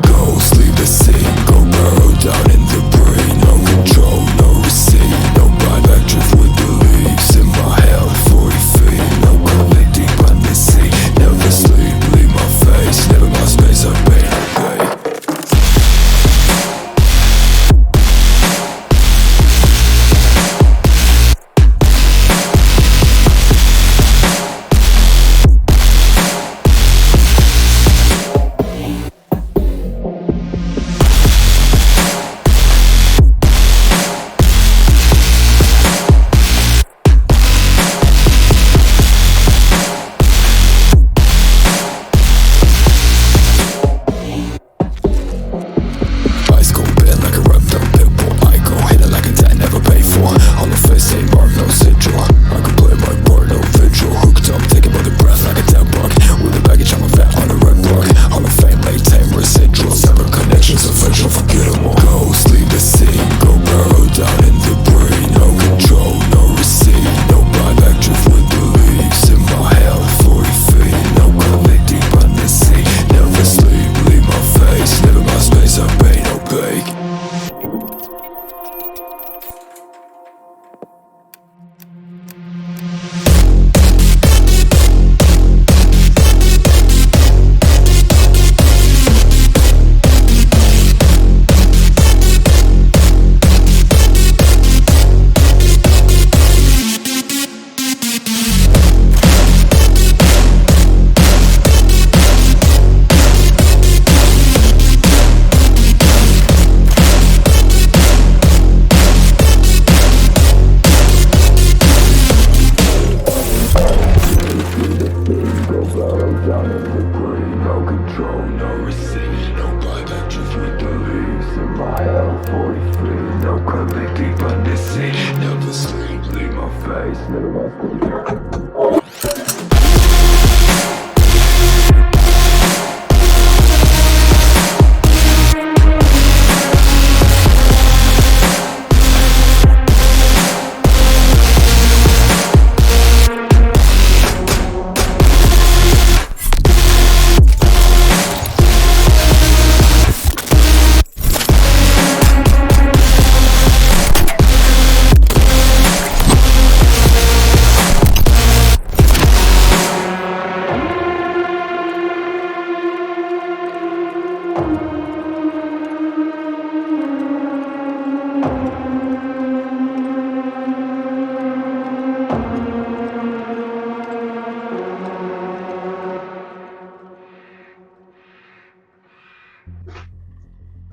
Go sleep the sea. Go burrow down in the brain. No control, no receipt. No buyback, drift with the leaves. In my hell, 40 feet. No collecting deep on the sea. Never sleep, leave my face. Never my space, I pay.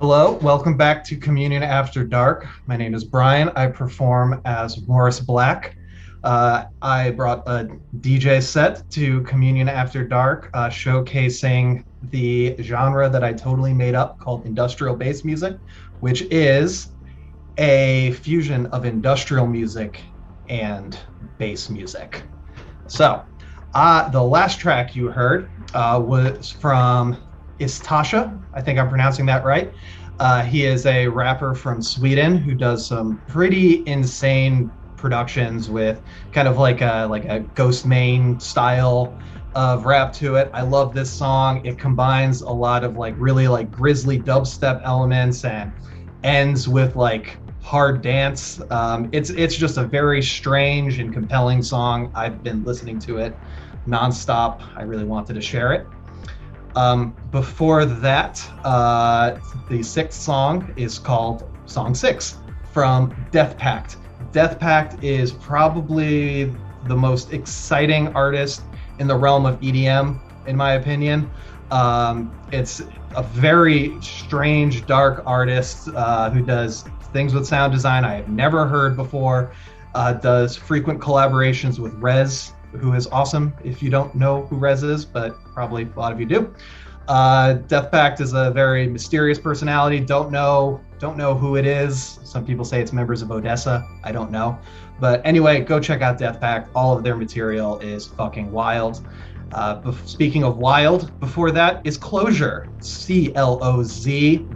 Hello, welcome back to Communion After Dark. My name is Brian. I perform as Moris Blak. I brought a DJ set to Communion After Dark, showcasing the genre that I totally made up called industrial bass music, which is a fusion of industrial music and bass music. So, the last track you heard was from Istasha. I think I'm pronouncing that right. He is a rapper from Sweden who does some pretty insane productions with kind of like a Ghost Main style of rap to it. I love this song. It combines a lot of really grisly dubstep elements and ends with hard dance. It's just a very strange and compelling song. I've been listening to it nonstop. I really wanted to share it. Before that, the sixth song is called Song 6 from Death Pact. Death Pact is probably the most exciting artist in the realm of EDM, in my opinion. It's a very strange, dark artist who does things with sound design I have never heard before, does frequent collaborations with Rez, who is awesome if you don't know who Rez is, but probably a lot of you do. Death Pact is a very mysterious personality. Don't know who it is. Some people say it's members of Odessa. I don't know. But anyway, go check out Death Pact. All of their material is fucking wild. Speaking of wild, before that is Closure, Clozvre,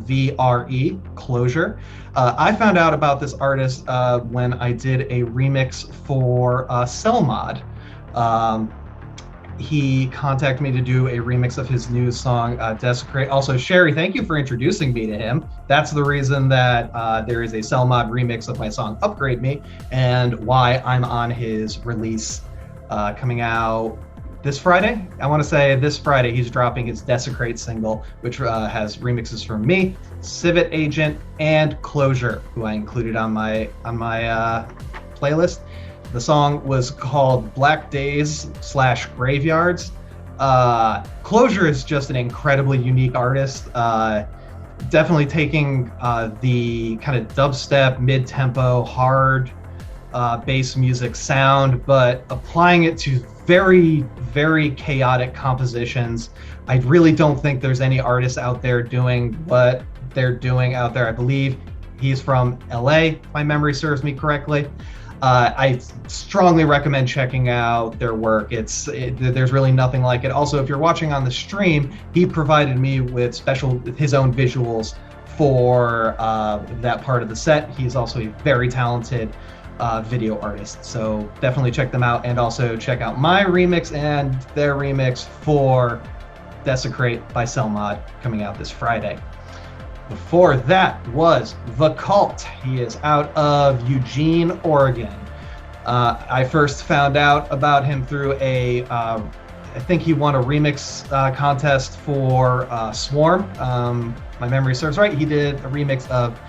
Closure. I found out about this artist when I did a remix for Selmod. He contacted me to do a remix of his new song, Desecrate. Also, Sherry, thank you for introducing me to him. That's the reason that there is a Selmod remix of my song Upgrade Me, and why I'm on his release coming out this Friday. I want to say this Friday he's dropping his Desecrate single, which has remixes from me, Civet Agent, and Closure, who I included on my playlist. The song was called Black Days / Graveyards. Closure is just an incredibly unique artist. Definitely taking the kind of dubstep, mid-tempo, hard bass music sound, but applying it to very, very chaotic compositions. I really don't think there's any artists out there doing what they're doing out there. I believe he's from LA, if my memory serves me correctly. I strongly recommend checking out their work. There's really nothing like it. Also, if you're watching on the stream, he provided me with his own visuals for that part of the set. He's also a very talented video artist, so definitely check them out, and also check out my remix and their remix for Desecrate by Selmod, coming out this Friday. Before that was The Cult. He is out of Eugene, Oregon. I first found out about him through I think he won a remix contest for Swarm. My memory serves right. He did a remix of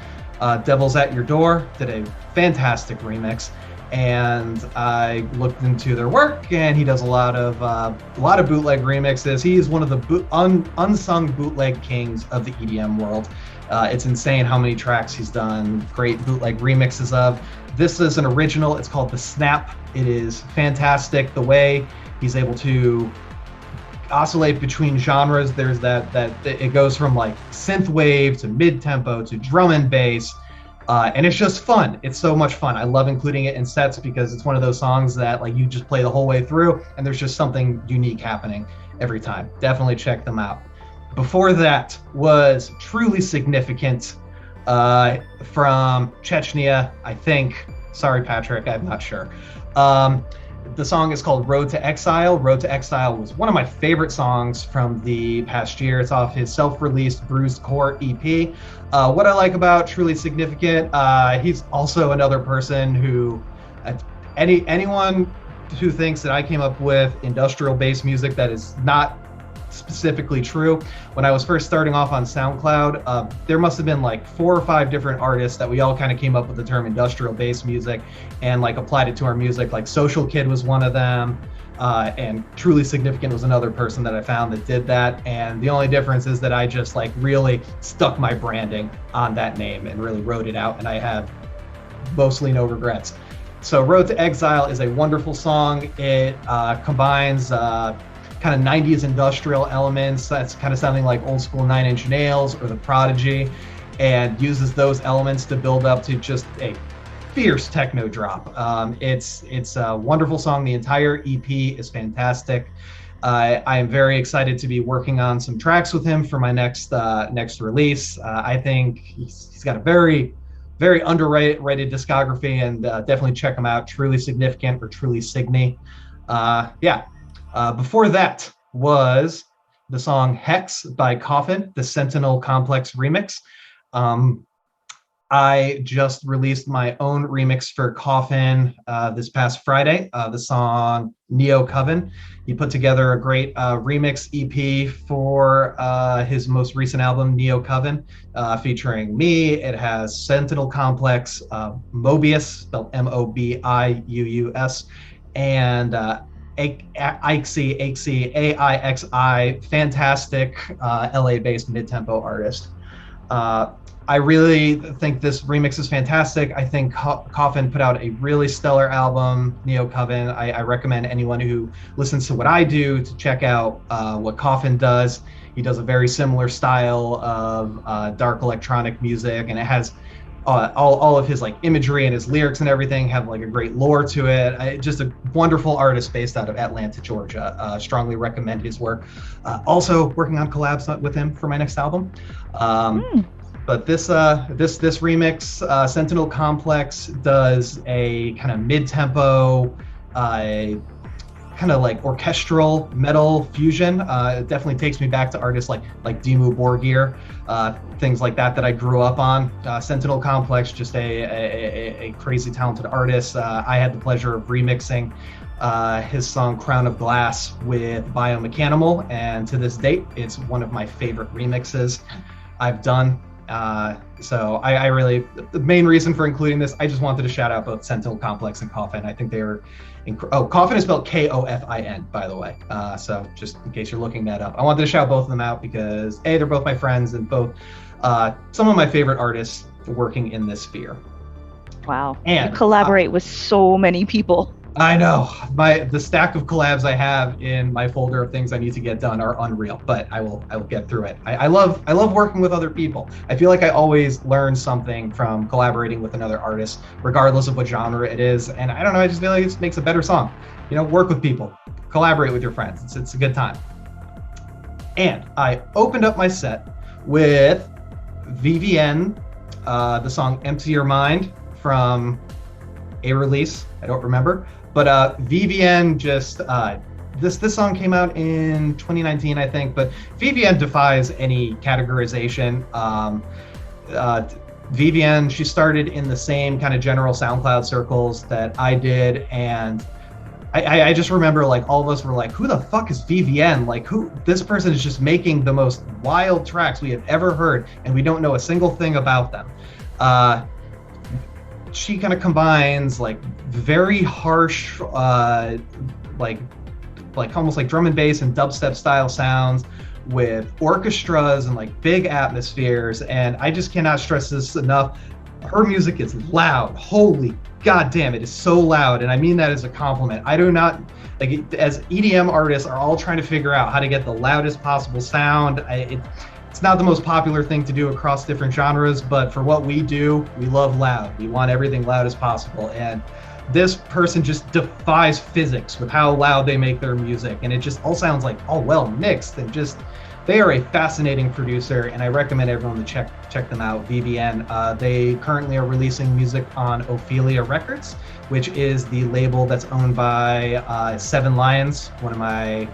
Devil's at Your Door, did a fantastic remix, and I looked into their work, and he does a lot of bootleg remixes. He is one of the unsung bootleg kings of the EDM world. It's insane how many tracks he's done great bootleg remixes of. This is an original. It's called The Snap. It is fantastic the way he's able to oscillate between genres. There's that it goes from like synthwave to mid-tempo to drum and bass, and it's just fun. It's so much fun. I love including it in sets because it's one of those songs that like you just play the whole way through, and there's just something unique happening every time. Definitely check them out. Before that was Truly Significant from Chechnya, I think. Sorry, Patrick, I'm not sure. The song is called Road to Exile. Road to Exile was one of my favorite songs from the past year. It's off his self-released Bruised Core EP. What I like about Truly Significant, he's also another person who, anyone who thinks that I came up with industrial bass music, that is not specifically true. When I was first starting off on SoundCloud, there must have been like 4 or 5 different artists that we all kind of came up with the term industrial bass music and like applied it to our music. Like Social Kid was one of them, and Truly Significant was another person that I found that did that. And the only difference is that I just like really stuck my branding on that name and really wrote it out, and I have mostly no regrets. So Road to Exile is a wonderful song. It combines kind of 90s industrial elements that's kind of sounding like old school 9 Inch Nails or The Prodigy, and uses those elements to build up to just a fierce techno drop. It's a wonderful song. The entire EP is fantastic. I am very excited to be working on some tracks with him for my next release. I think he's got a very, very underrated discography, and definitely check him out. Truly Significant or Truly Signy. Before that was the song Hex by Coffin, the Sentinel Complex remix. I just released my own remix for Coffin this past Friday, the song Neo Coven. He put together a great remix EP for his most recent album, Neo Coven, featuring me. It has Sentinel Complex, Mobius, spelled Mobius, and Aixi, AIXI, fantastic LA-based mid-tempo artist. I really think this remix is fantastic. I think Coffin put out a really stellar album, Neo Coven. I recommend anyone who listens to what I do to check out what Coffin does. He does a very similar style of dark electronic music, and it has all of his like imagery and his lyrics and everything have like a great lore to it. Just a wonderful artist based out of Atlanta, Georgia. Strongly recommend his work. Also working on collabs with him for my next album. But this remix, Sentinel Complex does a kind of mid-tempo, kind of like orchestral metal fusion. It definitely takes me back to artists like Dimmu Borgir, things like that I grew up on. Sentinel Complex, just a crazy talented artist. I had the pleasure of remixing his song Crown of Glass with Biomechanimal, and to this date, it's one of my favorite remixes I've done. So I really, the main reason for including this, I just wanted to shout out both Sentinel Complex and Coffin. I think they were, Coffin is spelled Kofin, by the way. So just in case you're looking that up, I wanted to shout both of them out because A, they're both my friends and both some of my favorite artists working in this sphere. Wow. And you collaborate with so many people. I know the stack of collabs I have in my folder of things I need to get done are unreal, but I will get through it. I love working with other people. I feel like I always learn something from collaborating with another artist, regardless of what genre it is. And I don't know, I just feel like it makes a better song. You know, work with people, collaborate with your friends. It's a good time. And I opened up my set with VVN, the song Empty Your Mind from a release, I don't remember. But VVN just, this song came out in 2019, I think, but VVN defies any categorization. VVN, she started in the same kind of general SoundCloud circles that I did, and I just remember like all of us were like, who the fuck is VVN? Like this person is just making the most wild tracks we have ever heard, and we don't know a single thing about them. She kind of combines like very harsh, like almost like drum and bass and dubstep style sounds with orchestras and like big atmospheres. And I just cannot stress this enough. Her music is loud. Holy goddamn, it is so loud. And I mean that as a compliment. I do not, like, as EDM artists are all trying to figure out how to get the loudest possible sound. It's not the most popular thing to do across different genres, but for what we do, we love loud. We want everything loud as possible. And this person just defies physics with how loud they make their music. And it just all sounds like all well mixed, and just, they are a fascinating producer, and I recommend everyone to check them out, VVN. They currently are releasing music on Ophelia Records, which is the label that's owned by Seven Lions, one of my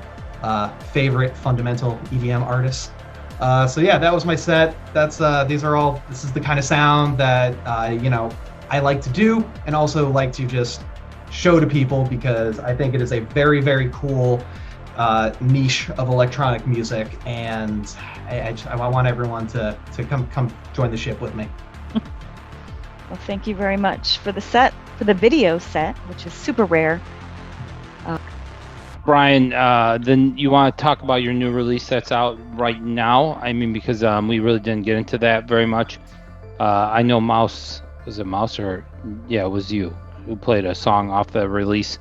favorite fundamental EDM artists. So yeah, that was my set. This is the kind of sound that, you know, I like to do, and also like to just show to people, because I think it is a very, very cool niche of electronic music, and I want everyone to come join the ship with me. Well, thank you very much for the video set, which is super rare. Brian, then you want to talk about your new release that's out right now? I mean, because we really didn't get into that very much. I know Mouse, was it Mouse or, yeah, it was you who played a song off the release.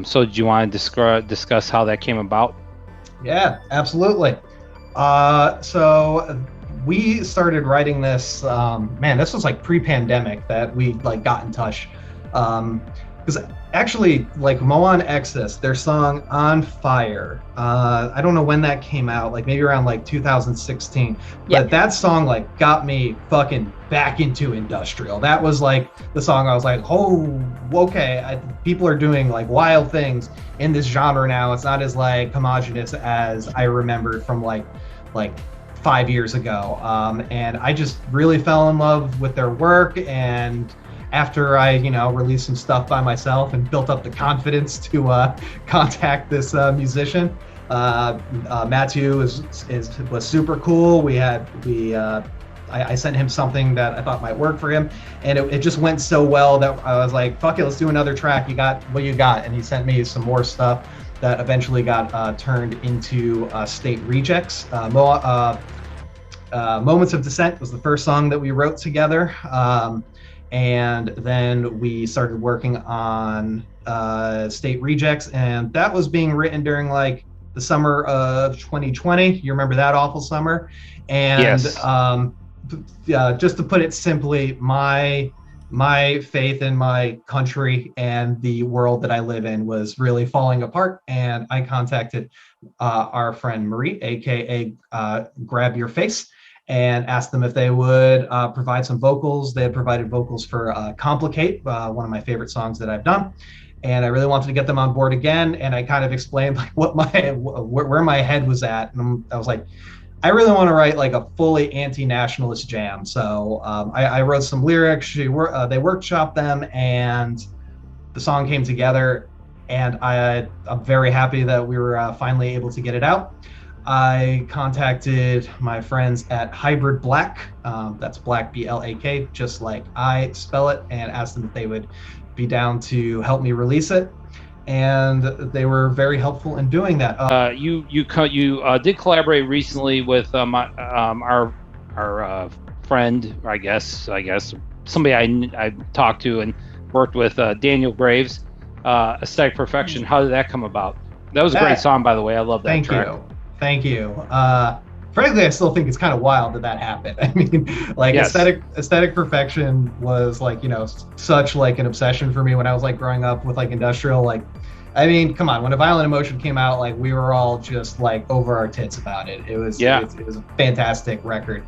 So do you want to discuss how that came about? Yeah, absolutely. So we started writing this, this was like pre-pandemic that we like got in touch. Because actually, like Moan Exodus, their song On Fire, I don't know when that came out, like maybe around like 2016. But that song like got me fucking back into industrial. That was like the song I was like, oh, okay, people are doing like wild things in this genre now. It's not as like homogenous as I remembered from like 5 years ago. And I just really fell in love with their work, and after I, released some stuff by myself and built up the confidence to contact this musician, Matthew was super cool. I sent him something that I thought might work for him, and it just went so well that I was like, fuck it, let's do another track. You got what you got. And he sent me some more stuff that eventually got turned into State Rejects. Moments of Descent was the first song that we wrote together. And then we started working on State Rejects, and that was being written during like the summer of 2020. You remember that awful summer? And yes. just to put it simply, my faith in my country and the world that I live in was really falling apart, and I contacted our friend Marie, aka Grab Your Face, and asked them if they would provide some vocals. They had provided vocals for Complicate, one of my favorite songs that I've done. And I really wanted to get them on board again. And I kind of explained like where my head was at. And I was like, I really want to write like a fully anti-nationalist jam. So I wrote some lyrics. They workshopped them, and the song came together. And I'm very happy that we were finally able to get it out. I contacted my friends at Hybrid Blak, that's Black B-L-A-K, just like I spell it, and asked them if they would be down to help me release it, and they were very helpful in doing that. You did collaborate recently with our friend, I guess somebody I talked to and worked with, Daniel Graves, Aesthetic Perfection. How did that come about? That was a great song, by the way. I love that track. Thank you. Frankly, I still think it's kind of wild that happened. I mean, like Yes. aesthetic perfection was like, such like an obsession for me when I was like growing up with like industrial. Like, I mean, come on, when A Violent Emotion came out, like we were all just like over our tits about it. It was a fantastic record.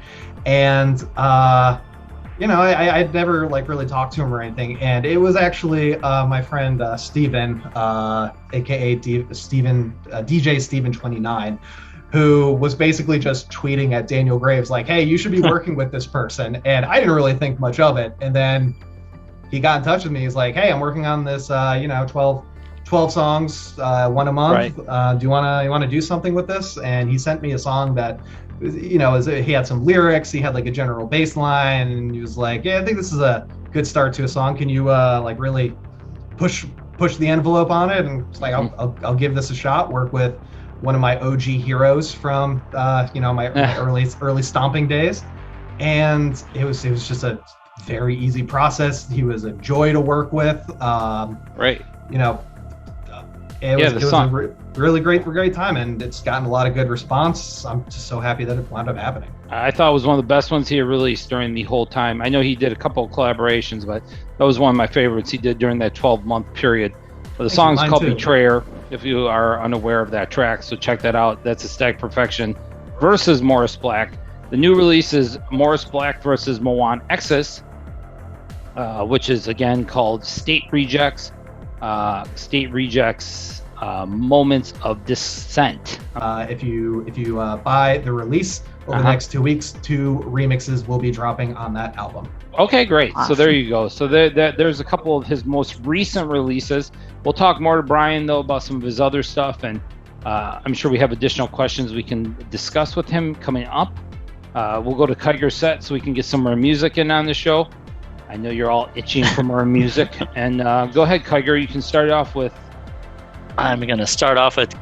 And I'd never like really talked to him or anything. And it was actually my friend Steven, aka DJ Steven 29, who was basically just tweeting at Daniel Graves like, hey, you should be working with this person. And I didn't really think much of it. And then he got in touch with me. He's like, hey, I'm working on this 12 songs, one a month. Right. Do you want to do something with this? And he sent me a song that, he had some lyrics, he had like a general bass line, and he was like, yeah, I think this is a good start to a song. Can you like really push the envelope on it? And it's like, I'll give this a shot. Work with one of my OG heroes from my early stomping days, and it was just a very easy process. He was a joy to work with. Right. It was a really great time, and it's gotten a lot of good response. I'm just so happy that it wound up happening. I thought it was one of the best ones he released during the whole time. I know he did a couple of collaborations, but that was one of my favorites he did during that 12-month period. But the song's called Betrayer, if you are unaware of that track, so check that out. That's Aesthetic Perfection versus Moris Blak. The new release is Moris Blak versus Moan Exis, which is again called State Rejects. Moments of Dissent. If you buy the release over the next 2 weeks, 2 remixes will be dropping on that album. Okay, great. Awesome. So there you go. So there's a couple of his most recent releases. We'll talk more to Brian though about some of his other stuff, and I'm sure we have additional questions we can discuss with him coming up. We'll go to Kyger's set so we can get some more music in on the show. I know you're all itching for more music, and go ahead, Kyger. You can start off with. I'm going to start off with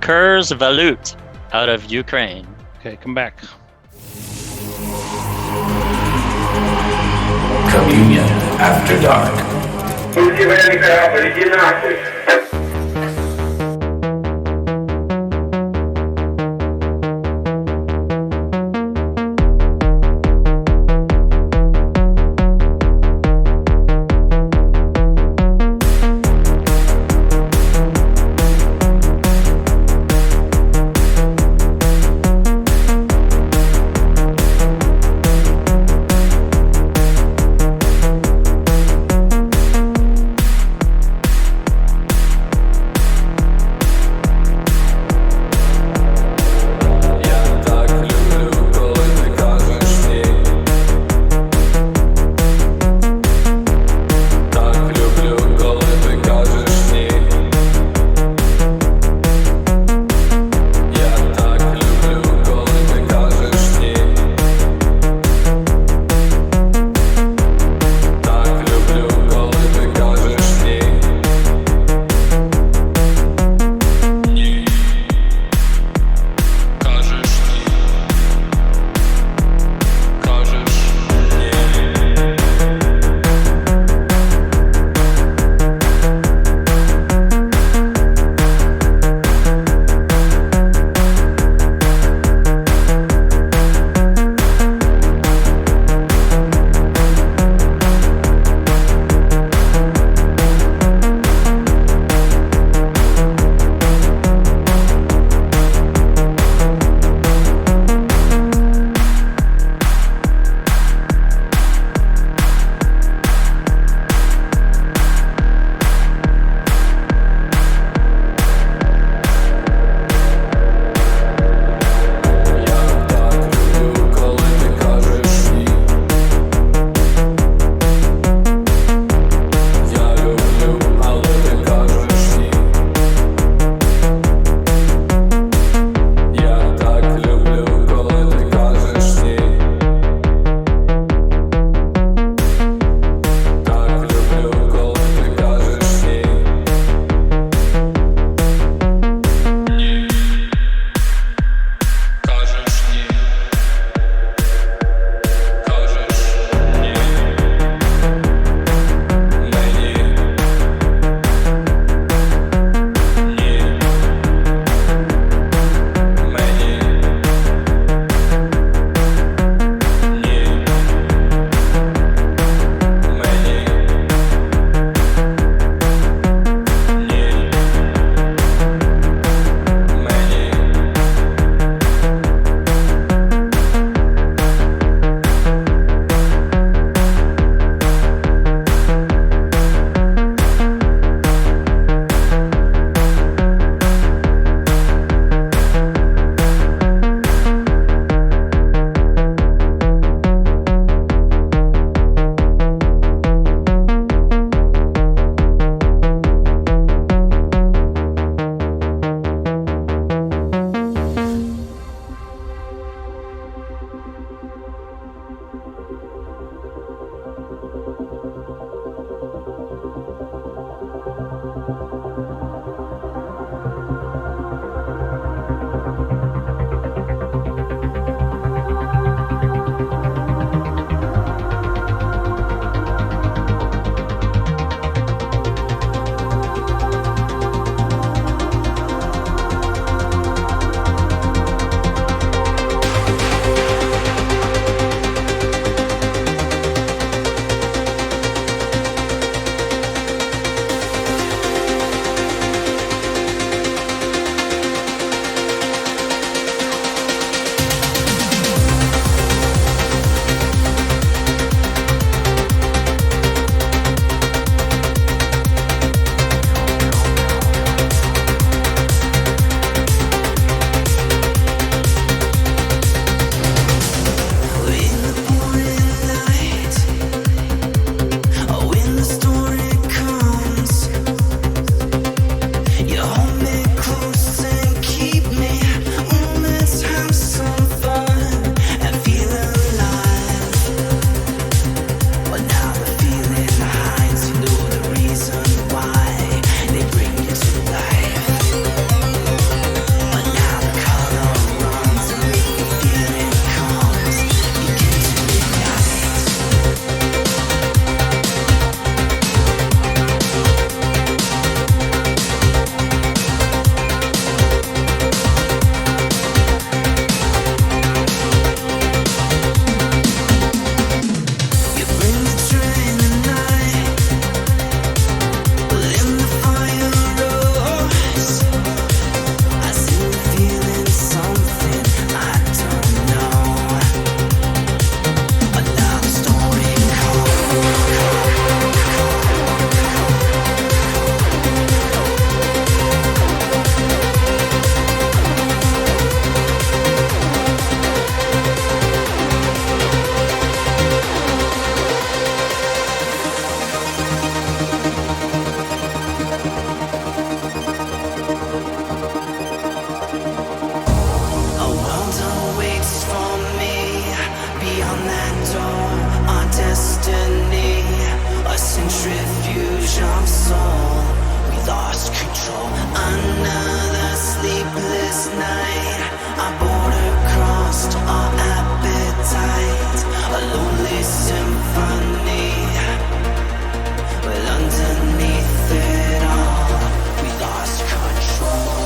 Kurz Valut out of Ukraine. Okay, come back. Communion After Dark. destiny, a centrifuge of soul. We lost control. Another sleepless night. Our border crossed our appetite. A lonely symphony. Well, underneath it all, we lost control.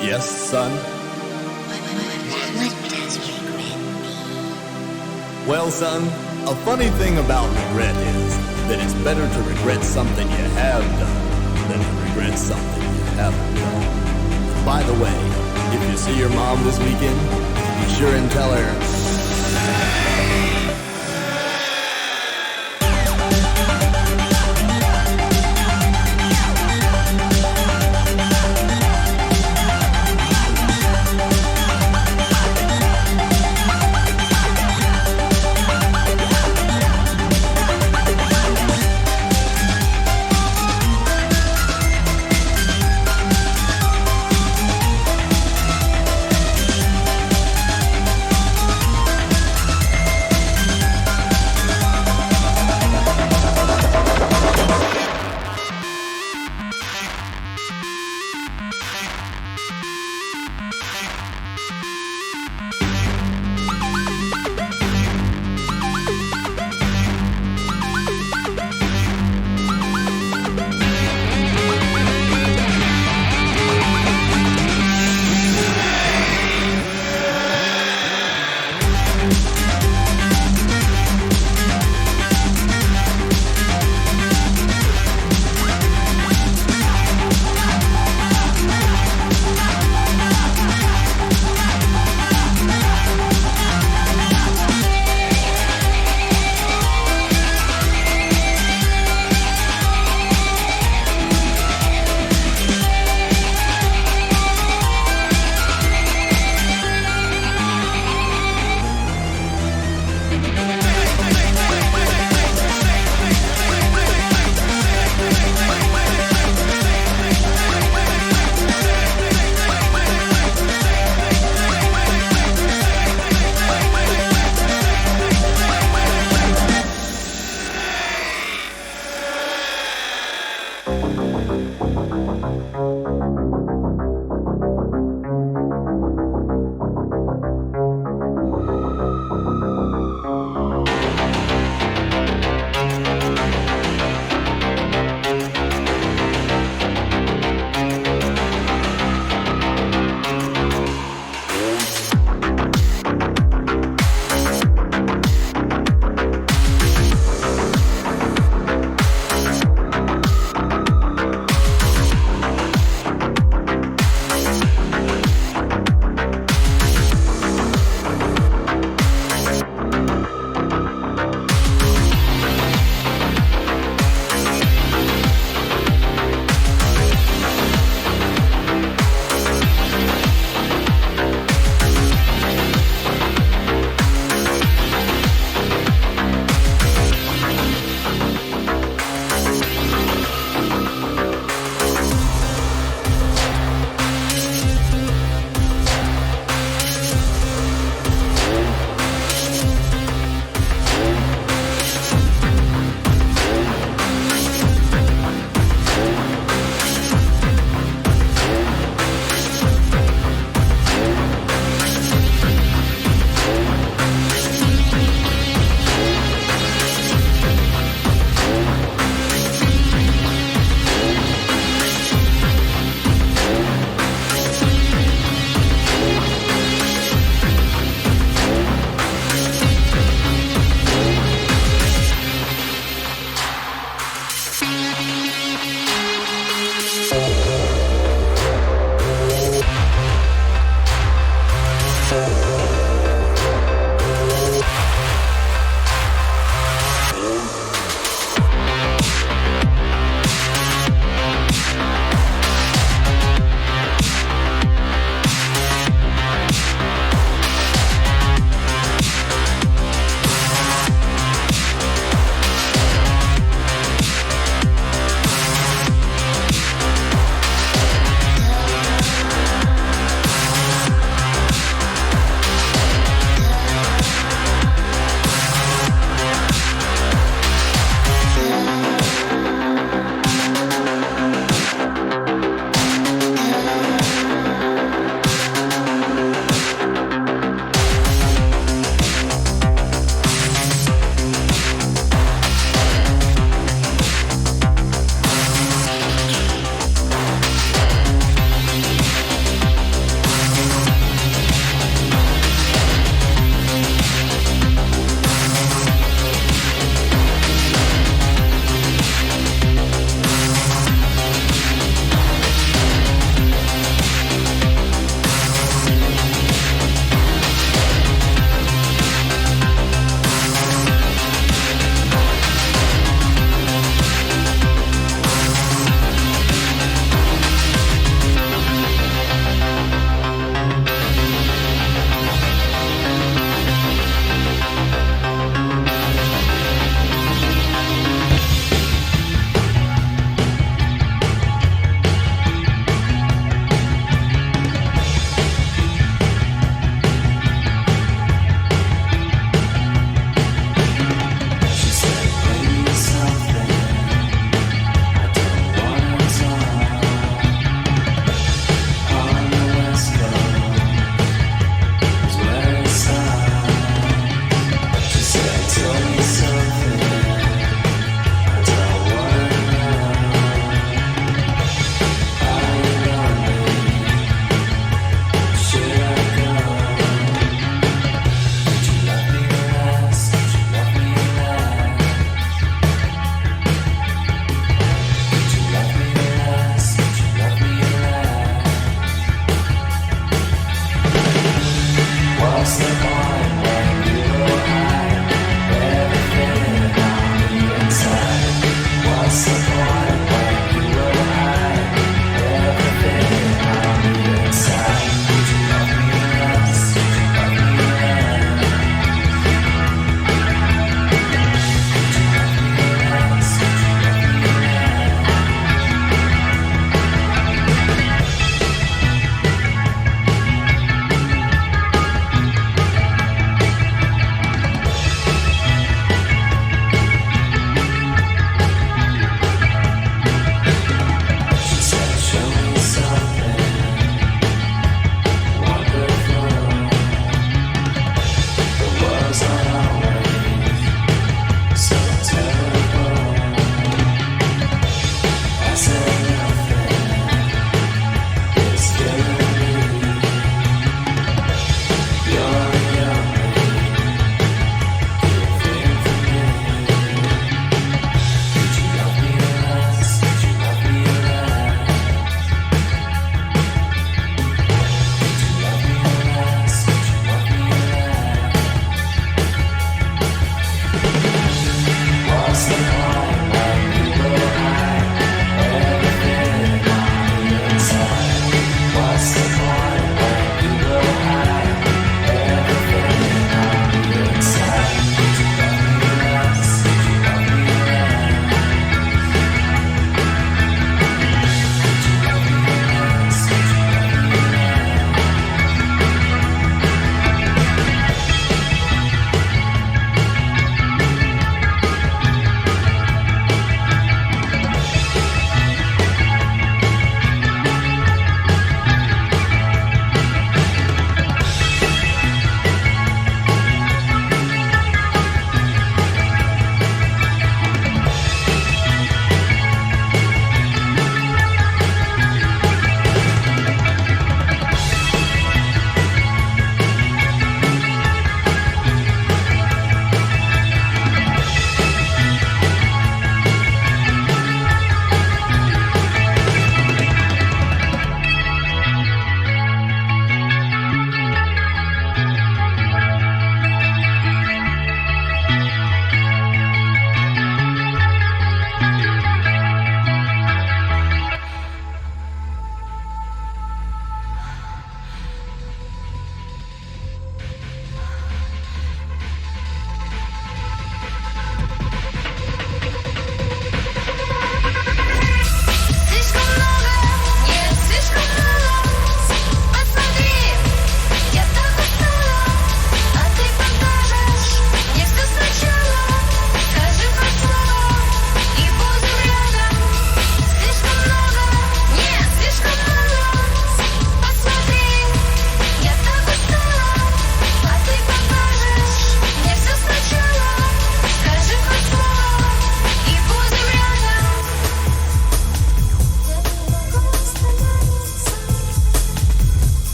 Yes, son? What does regret mean? Well, son, a funny thing about regret is that it's better to regret something you have done than to regret something you haven't done. By the way, if you see your mom this weekend, be sure and tell her...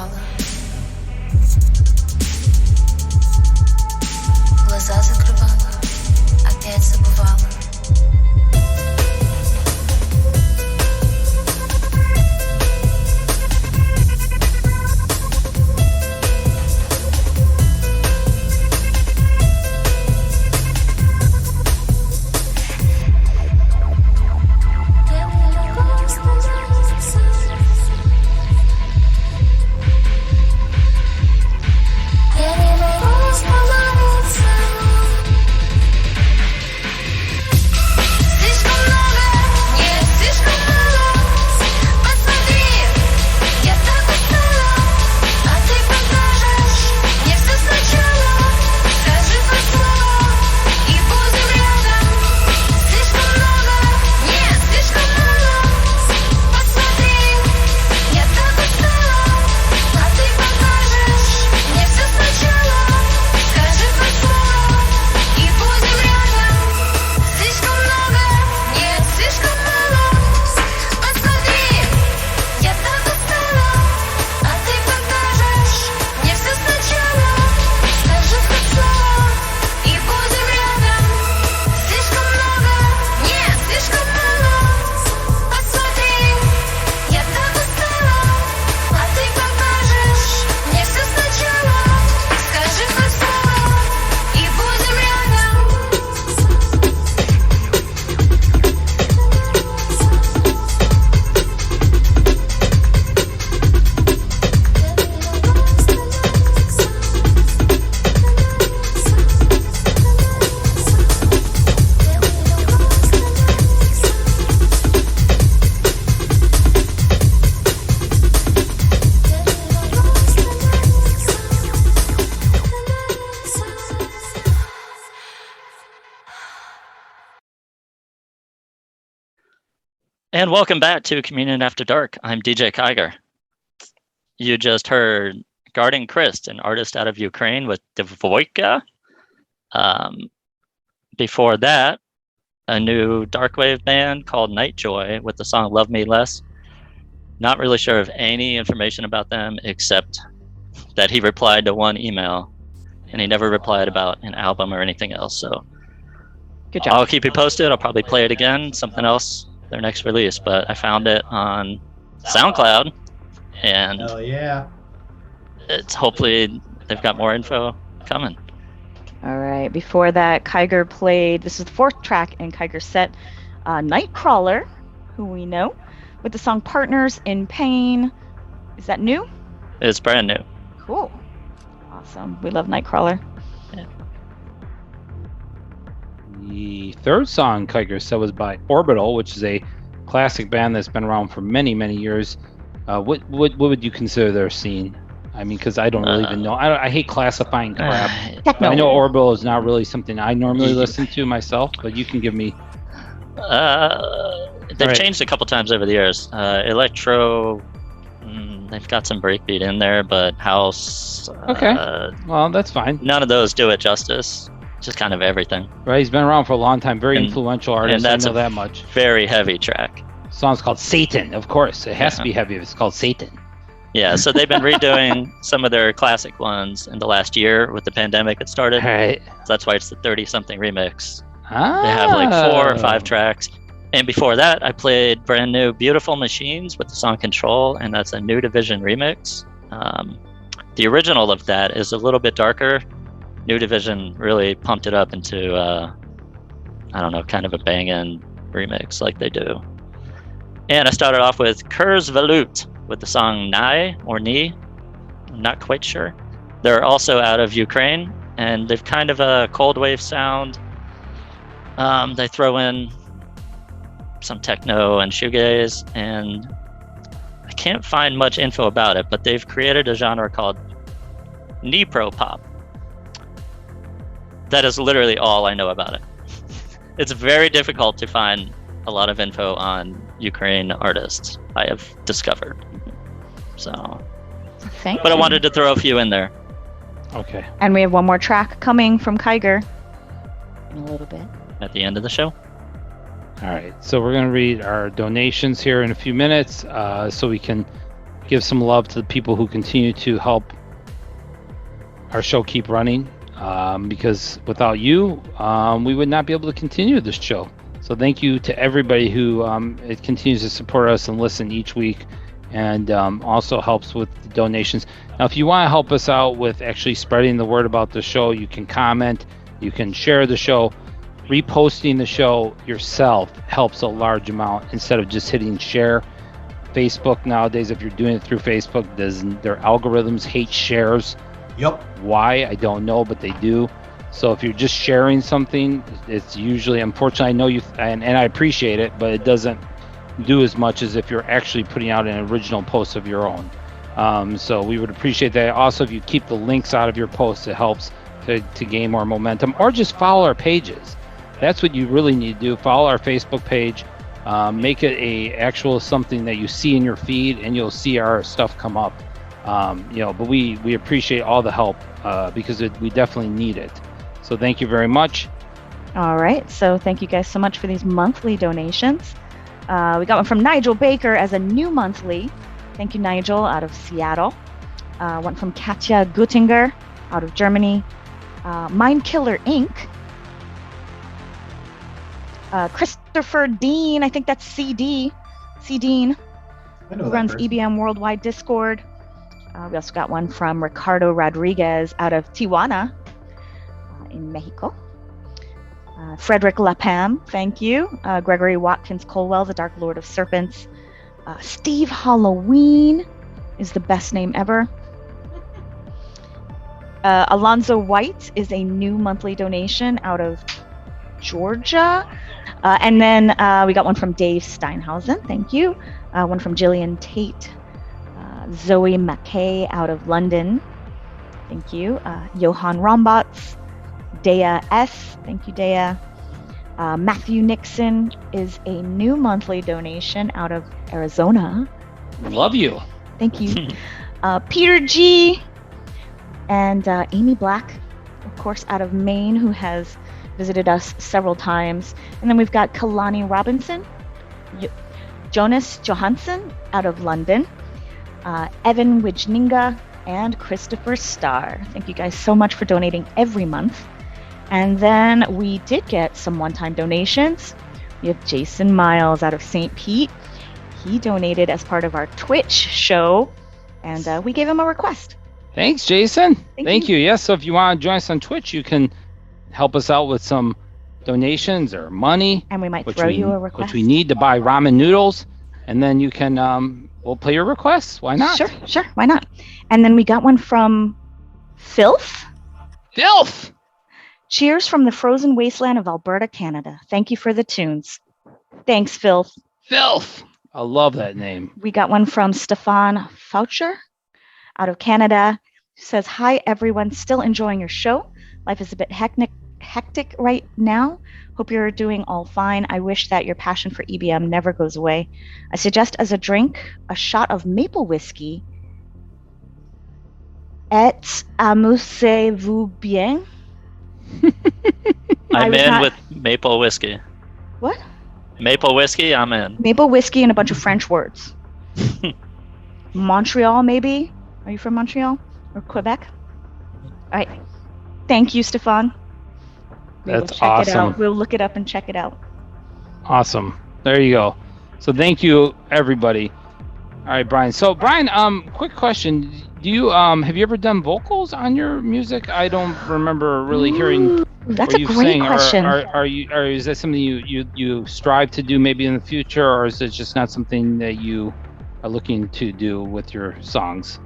закрывала. Глаза закрывала, опять забывала. And welcome back to Communion After Dark. I'm DJ Kyger. You just heard Guarding Christ, an artist out of Ukraine with Dvoika. Before that, a new darkwave band called Nightjoy with the song Love Me Less. Not really sure of any information about them except that he replied to one email and he never replied about an album or anything else. So good job. I'll keep you posted. I'll probably play it again, something else, their next release, but I found it on SoundCloud, and hell yeah, it's hopefully they've got more info coming. All right. Before that, Kyger played. This is the fourth track in Kyger's set. Nightcrawler, who we know, with the song "Partners in Pain." Is that new? It's brand new. Cool. Awesome. We love Nightcrawler. Yeah. The third song Kyger said was by Orbital, which is a classic band that's been around for many, many years. What would you consider their scene? I mean, because I don't really even know. I hate classifying crap. Techno. I know Orbital is not really something I normally listen to myself, but you can give me. They've changed a couple times over the years. Electro, they've got some breakbeat in there, but house. Okay. Well, that's fine. None of those do it justice. Just kind of everything. Right, he's been around for a long time. Very influential artist. And that's I know that much. Very heavy track. The song's called Satan, of course. It has to be heavy if it's called Satan. Yeah, so they've been redoing some of their classic ones in the last year with the pandemic it started. Right. So that's why it's the 30-something remix. Ah. They have like 4 or 5 tracks. And before that, I played brand new Beautiful Machines with the song Control, and that's a New Division remix. The original of that is a little bit darker. New Division really pumped it up into, I don't know, kind of a banging remix like they do. And I started off with Kurz Velut with the song Nai or Ni. I'm not quite sure. They're also out of Ukraine, and they've kind of a cold wave sound. They throw in some techno and shoegaze, and I can't find much info about it, but they've created a genre called Dnipro pop. That is literally all I know about it. It's very difficult to find a lot of info on Ukraine artists, I have discovered. So, but I wanted to throw a few in there. Okay. And we have one more track coming from Kyger in a little bit. At the end of the show. All right. So we're going to read our donations here in a few minutes so we can give some love to the people who continue to help our show keep running. Because without you, we would not be able to continue this show. So thank you to everybody who it continues to support us and listen each week, and also helps with the donations. Now, if you want to help us out with actually spreading the word about the show, you can comment, you can share the show. Reposting the show yourself helps a large amount instead of just hitting share. Facebook nowadays, if you're doing it through Facebook, their algorithms hate shares. Yep. Why? I don't know, but they do. So if you're just sharing something, it's usually, unfortunately, I know you, and I appreciate it, but it doesn't do as much as if you're actually putting out an original post of your own. So we would appreciate that. Also, if you keep the links out of your posts, it helps to gain more momentum, or just follow our pages. That's what you really need to do. Follow our Facebook page. Make it a actual something that you see in your feed, and you'll see our stuff come up. But we appreciate all the help because we definitely need it. So thank you very much. All right. So thank you guys so much for these monthly donations. We got one from Nigel Baker as a new monthly. Thank you, Nigel, out of Seattle. One from Katja Guttinger out of Germany. Mind Killer Inc. Christopher Dean, I think that's CD. C. Dean, who runs EBM Worldwide Discord. We also got one from Ricardo Rodriguez out of Tijuana in Mexico. Frederick Lapam, thank you. Gregory Watkins Colwell, the Dark Lord of Serpents. Steve Halloween is the best name ever. Alonzo White is a new monthly donation out of Georgia. And then we got one from Dave Steinhausen, thank you. One from Jillian Tate. Zoe McKay out of London, thank you. Johan Rombots. Dea S, thank you, Dea. Matthew Nixon is a new monthly donation out of Arizona. Love you. Thank you. Peter G. And Amy Black, of course, out of Maine, who has visited us several times. And then we've got Kalani Robinson, Jonas Johansson out of London, Evan Wijninga, and Christopher Starr. Thank you guys so much for donating every month. And then we did get some one-time donations. We have Jason Miles out of St. Pete. He donated as part of our Twitch show, and we gave him a request. Thanks, Jason. Thank you. Yes, so if you want to join us on Twitch, you can help us out with some donations or money. And we might throw you a request. Which we need to buy ramen noodles. And then you can, we'll play your requests. Why not? Sure. Why not? And then we got one from Filth. Cheers from the frozen wasteland of Alberta, Canada. Thank you for the tunes. Thanks, Filth. I love that name. We got one from Stefan Foucher out of Canada. Who says, hi, everyone. Still enjoying your show. Life is a bit hectic right now. Hope you're doing all fine. I wish that your passion for EBM never goes away. I suggest as a drink, a shot of maple whiskey. Et amusez-vous bien? I'm in with maple whiskey. What? Maple whiskey, I'm in. Maple whiskey and a bunch of French words. Montreal, maybe? Are you from Montreal or Quebec? All right. Thank you, Stefan. That's awesome. We'll look it up and check it out. Awesome. There you go. So thank you, everybody. All right, Brian. So Brian, quick question. Do you have you ever done vocals on your music? I don't remember really hearing. That's a great question. Or is that something you strive to do maybe in the future, or is it just not something that you are looking to do with your songs?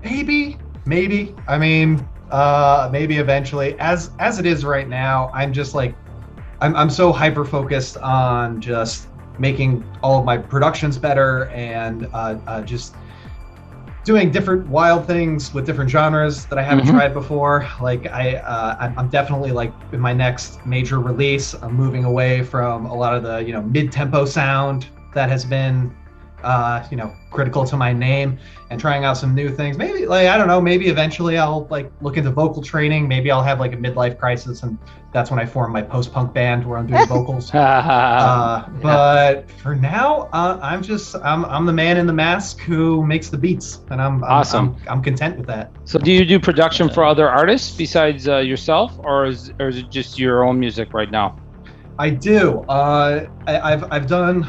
Maybe. I mean, maybe eventually. As it is right now, I'm just like, I'm so hyper focused on just making all of my productions better and just doing different wild things with different genres that I haven't tried before. Like I'm definitely like in my next major release, I'm moving away from a lot of the mid-tempo sound that has been critical to my name and trying out some new things. Maybe I don't know, maybe eventually I'll look into vocal training. Maybe I'll have a midlife crisis and that's when I form my post-punk band where I'm doing vocals. But for now, I'm the man in the mask who makes the beats, and I'm awesome. I'm content with that. So do you do production for other artists besides yourself, or is it just your own music right now? I do. I've done.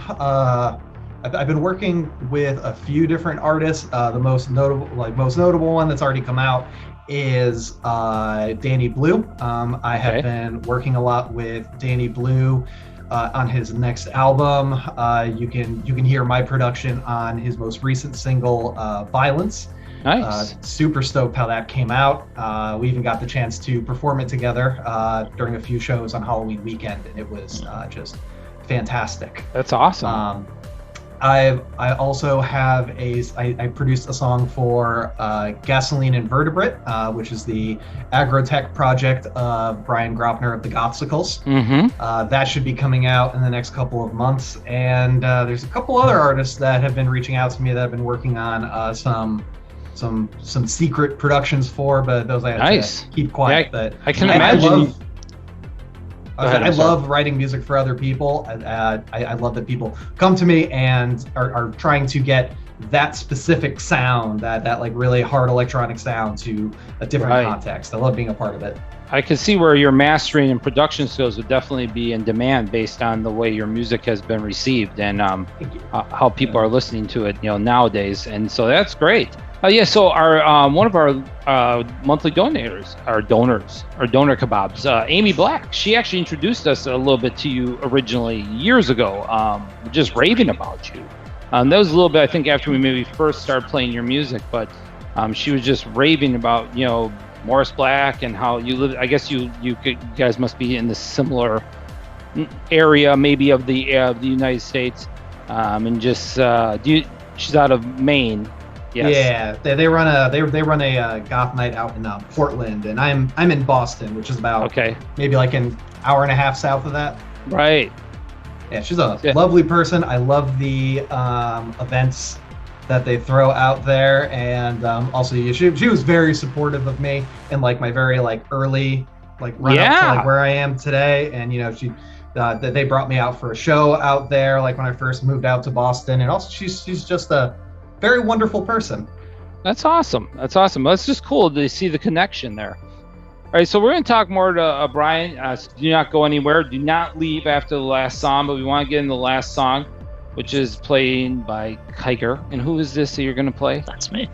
I've been working with a few different artists. The most notable one that's already come out is Danny Blue. I have been working a lot with Danny Blue on his next album. You can hear my production on his most recent single, Violence. Nice. Super stoked how that came out. We even got the chance to perform it together during a few shows on Halloween weekend, and it was just fantastic. That's awesome. I also have I produced a song for Gasoline Invertebrate, which is the agrotech project of Brian Grofner of the Gothicals. Mm-hmm. That should be coming out in the next couple of months. And there's a couple other artists that have been reaching out to me that I've been working on some secret productions for, but those I had to keep quiet. Yeah, but I can imagine. I love writing music for other people. I love that people come to me and are trying to get that specific sound, that really hard electronic sound to a different context. I love being a part of it. I can see where your mastering and production skills would definitely be in demand based on the way your music has been received and how people are listening to it, nowadays. And so that's great. So our one of our monthly donors, our donor kebabs, Amy Black, she actually introduced us a little bit to you originally years ago, just raving about you. That was a little bit, I think, after we maybe first started playing your music, but she was just raving about, Moris Blak and how you live. I guess you guys must be in the similar area, maybe of the United States, and just she's out of Maine. Yes. Yeah, they run a goth night out in Portland, and I'm in Boston, which is about maybe an hour and a half south of that. Right. Yeah, she's a lovely person. I love the events that they throw out there, and also she was very supportive of me in my very early run up to where I am today, and she they brought me out for a show out there when I first moved out to Boston, and also she's just a very wonderful person. That's awesome. That's just cool to see the connection there. All right, so we're going to talk more to Brian. So do not go anywhere. Do not leave after the last song, but we want to get in the last song, which is played by Kyger. And who is this that you're going to play? That's me.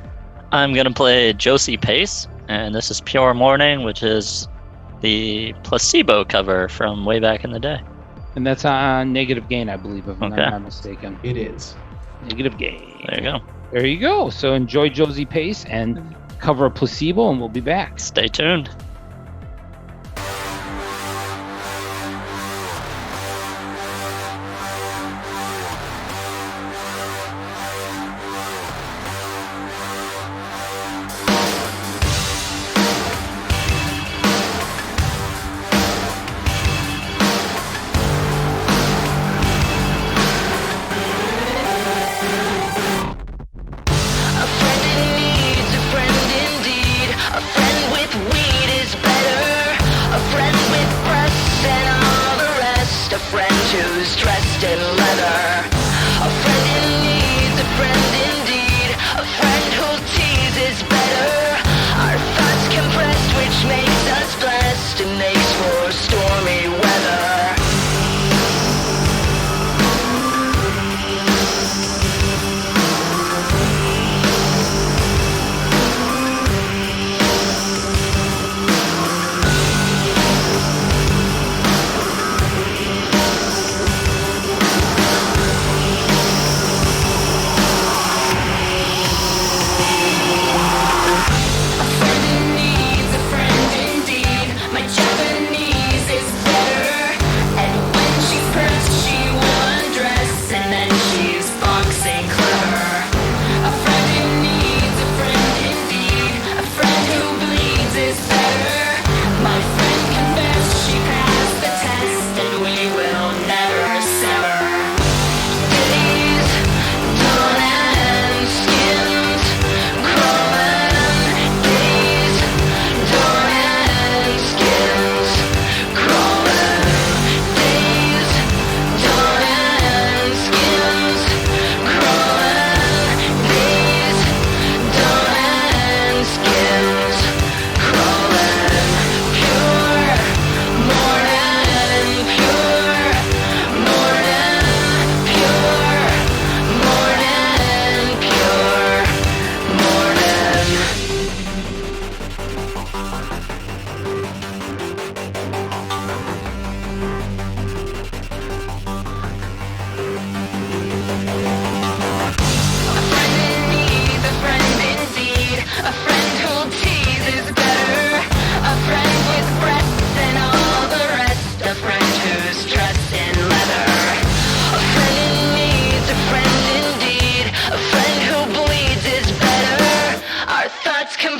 I'm going to play Josie Pace, and this is Pure Morning, which is the Placebo cover from way back in the day. And that's on Negative Gain, I believe, if I'm not mistaken. It is. Negative Gain. There you go. There you go. So enjoy Josie Pace and cover Placebo, and we'll be back. Stay tuned. A friend with weed is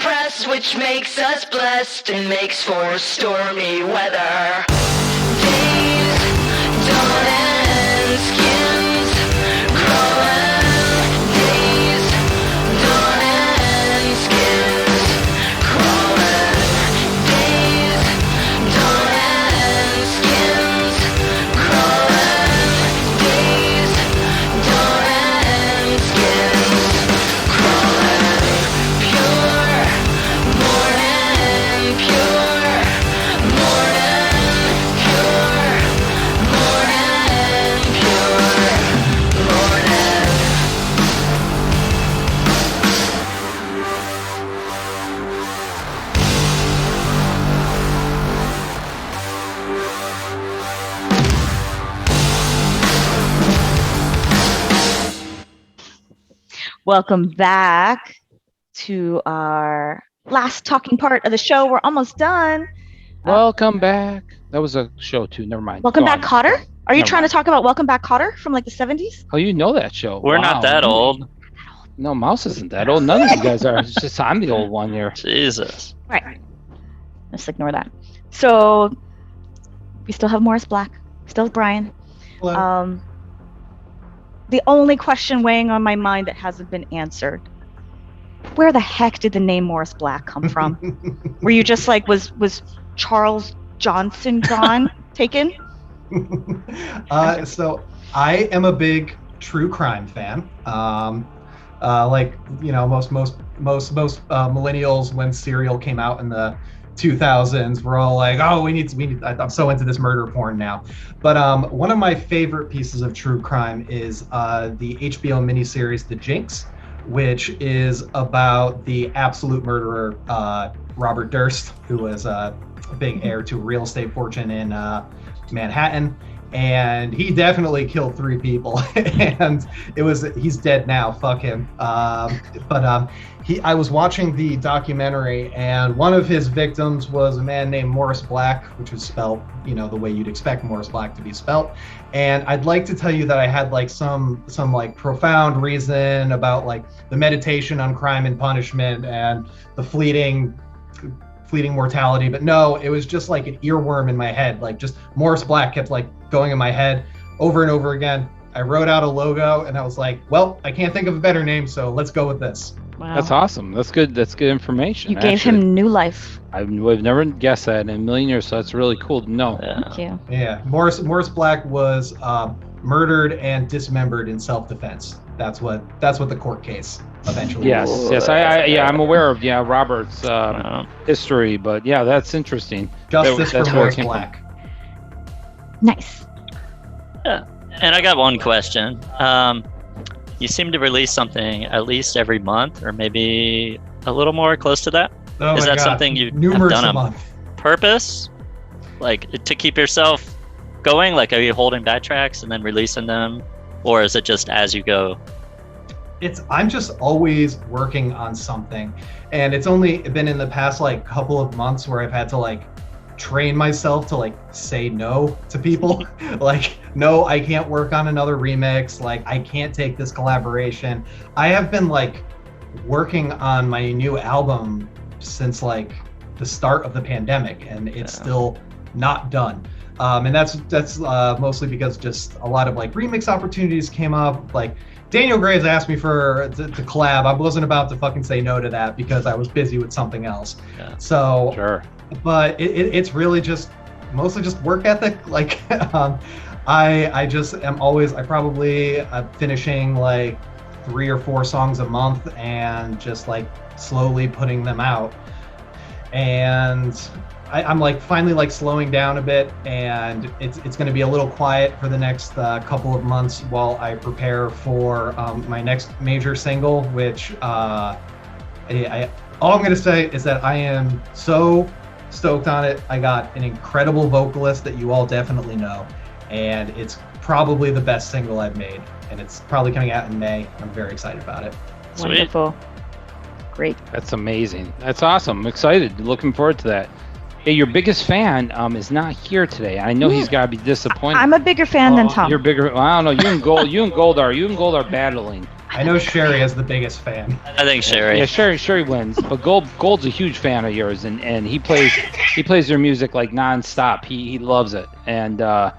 compressed, which makes us blessed and makes for stormy weather. Days don't end, skins crawling. Days don't end, skins crawling. Days don't end, skins crawling. Days don't end, skins crawling. Pure morning, pure morning, pure morning, pure morning. Welcome back to our last talking part of the show. We're almost done. Welcome back. That was a show too. Never mind. Welcome Go back, on. Cotter. Are you Never trying mind. to talk about Welcome Back, Cotter from like the 70s? Oh, you know that show. We're not that old. No, Mouse isn't that old. None of you guys are. It's just I'm the old one here. Jesus. Right. Let's ignore that. So we still have Moris Blak. Still have Brian. Hello. The only question weighing on my mind that hasn't been answered. Where the heck did the name Moris Blak come from? Were you just like, was Charles Johnson gone, taken? So I am a big true crime fan. Like, you know, most millennials, when Serial came out in the 2000s, we're all like, oh, we need. I'm so into this murder porn now. But one of my favorite pieces of true crime is the HBO miniseries The Jinx, which is about the absolute murderer, Robert Durst, who was a big heir to a real estate fortune in Manhattan. And he definitely killed 3 people, and he's dead now. Fuck him. I was watching the documentary, and one of his victims was a man named Moris Blak, which was spelled, you know, the way you'd expect Moris Blak to be spelt. And I'd like to tell you that I had like some like profound reason about like the meditation on crime and punishment and the fleeting mortality, but no, it was just like an earworm in my head. Like just Moris Blak kept like going in my head over and over again. I wrote out a logo and I was like, well, I can't think of a better name, so let's go with this. Wow. That's awesome. That's good. That's good information. You gave him new life. I would have never guessed that in a million years, so that's really cool to know. Thank you. Yeah, Moris Blak was murdered and dismembered in self-defense. That's what the court case eventually. Yes. I'm aware of Robert's history, but yeah, that's interesting. Justice that's for where Moris it came from. Blak. Nice. Yeah. And I got one question. You seem to release something at least every month, or maybe a little more close to that. Oh Is my that God. something you have Numerous done a on month. purpose? Like to keep yourself going? Like, are you holding back tracks and then releasing them? Or is it just as you go? I'm just always working on something, and it's only been in the past like couple of months where I've had to like train myself to like say no to people. Like, no, I can't work on another remix. Like, I can't take this collaboration. I have been like working on my new album since like the start of the pandemic, and it's still not done. And that's mostly because just a lot of like remix opportunities came up. Like Daniel Graves asked me to collab. I wasn't about to fucking say no to that because I was busy with something else. Yeah. So, Sure. But it's really just mostly just work ethic. Like, I just am always, I probably finishing like 3 or 4 songs a month and just like slowly putting them out. And I'm like finally like slowing down a bit, and it's going to be a little quiet for the next couple of months while I prepare for my next major single, which all I'm going to say is that I am so stoked on it. I got an incredible vocalist that you all definitely know, and it's probably the best single I've made, and it's probably coming out in May. I'm very excited about it. Sweet. Wonderful. Great. That's amazing. That's awesome. I'm excited. Looking forward to that. Hey, your biggest fan is not here today. I know he's got to be disappointed. I'm a bigger fan than Tom. You're bigger. Well, I don't know. You and Gold are battling. I know Sherry is the biggest fan. I think Sherry. Yeah, Sherry wins, but Gold's a huge fan of yours, and he plays their music like nonstop. He loves it, and I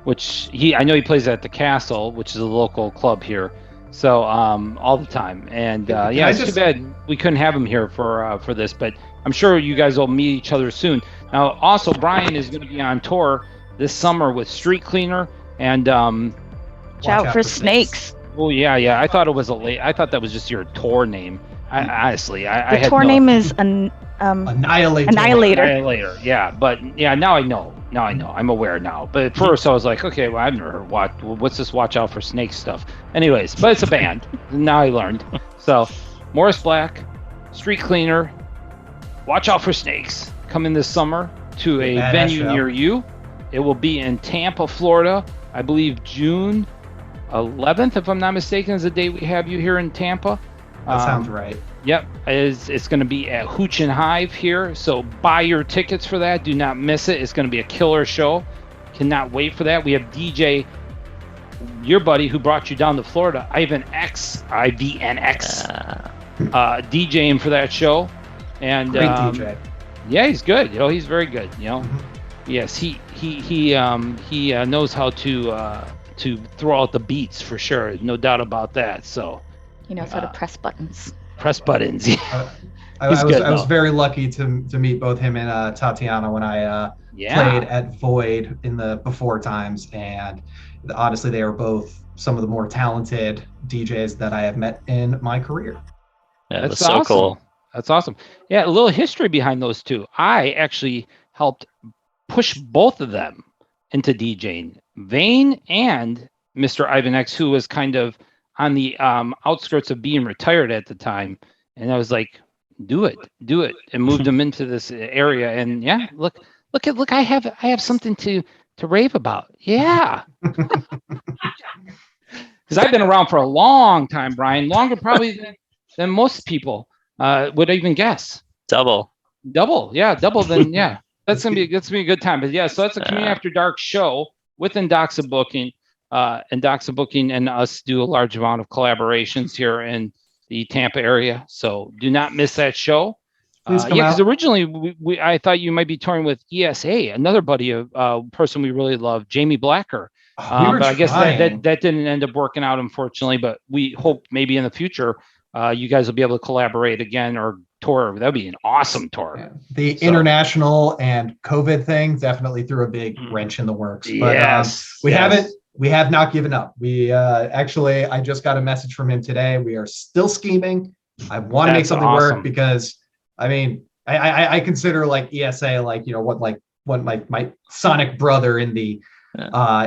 know he plays at the Castle, which is a local club here, so all the time. And it's too bad we couldn't have him here for this, but I'm sure you guys will meet each other soon. Now, also Brian is going to be on tour this summer with Street Cleaner and Watch out for snakes. Oh yeah. I thought it was I thought that was just your tour name. Honestly, the tour name is Annihilator. Annihilator. Yeah, but now I know. I'm aware now. But at first I was like, okay, well, I've never heard what's this Watch Out for Snakes stuff. Anyways, but it's a band. Now I learned. So, Moris Blak, Street Cleaner, Watch Out for Snakes, coming this summer to a venue near you. It will be in Tampa, Florida. I believe June 11th, if I'm not mistaken, is the date we have you here in Tampa. That sounds right. Yep, it's going to be at Hooch and Hive here, so buy your tickets for that. Do not miss it. It's going to be a killer show. Cannot wait for that. We have DJ, your buddy who brought you down to Florida, IVNX, DJing for that show. And great DJ. Yeah, he's good. He's very good. Yes, he knows how to throw out the beats for sure. No doubt about that. So he knows how to press buttons. Press buttons. I was very lucky to meet both him and Tatiana when I played at Void in the before times, and honestly, they are both some of the more talented DJs that I have met in my career. Yeah, that's so cool. That's awesome. Yeah, a little history behind those two. I actually helped push both of them into DJing. Vane and Mr. IVNX, who was kind of on the outskirts of being retired at the time, and I was like, do it, and moved them into this area. And yeah, look, I have something to rave about. Yeah, because I've been around for a long time, Brian, longer probably than most people would even guess. Double. Then yeah, that's gonna be a good time. But yeah, so that's a Community After Dark show with Indoxa Booking. Indoxa Booking and us do a large amount of collaborations here in the Tampa area, so do not miss that show. Because originally I thought you might be touring with ESA, another buddy of person we really love, Jamie Blacker. But I guess that didn't end up working out, unfortunately. But we hope maybe in the future you guys will be able to collaborate again or tour. That'd be an awesome tour. Yeah. The international and COVID thing definitely threw a big wrench in the works. But we have not given up. We actually, I just got a message from him today. We are still scheming. I want to make something work because, I mean, I consider like ESA what my sonic brother in the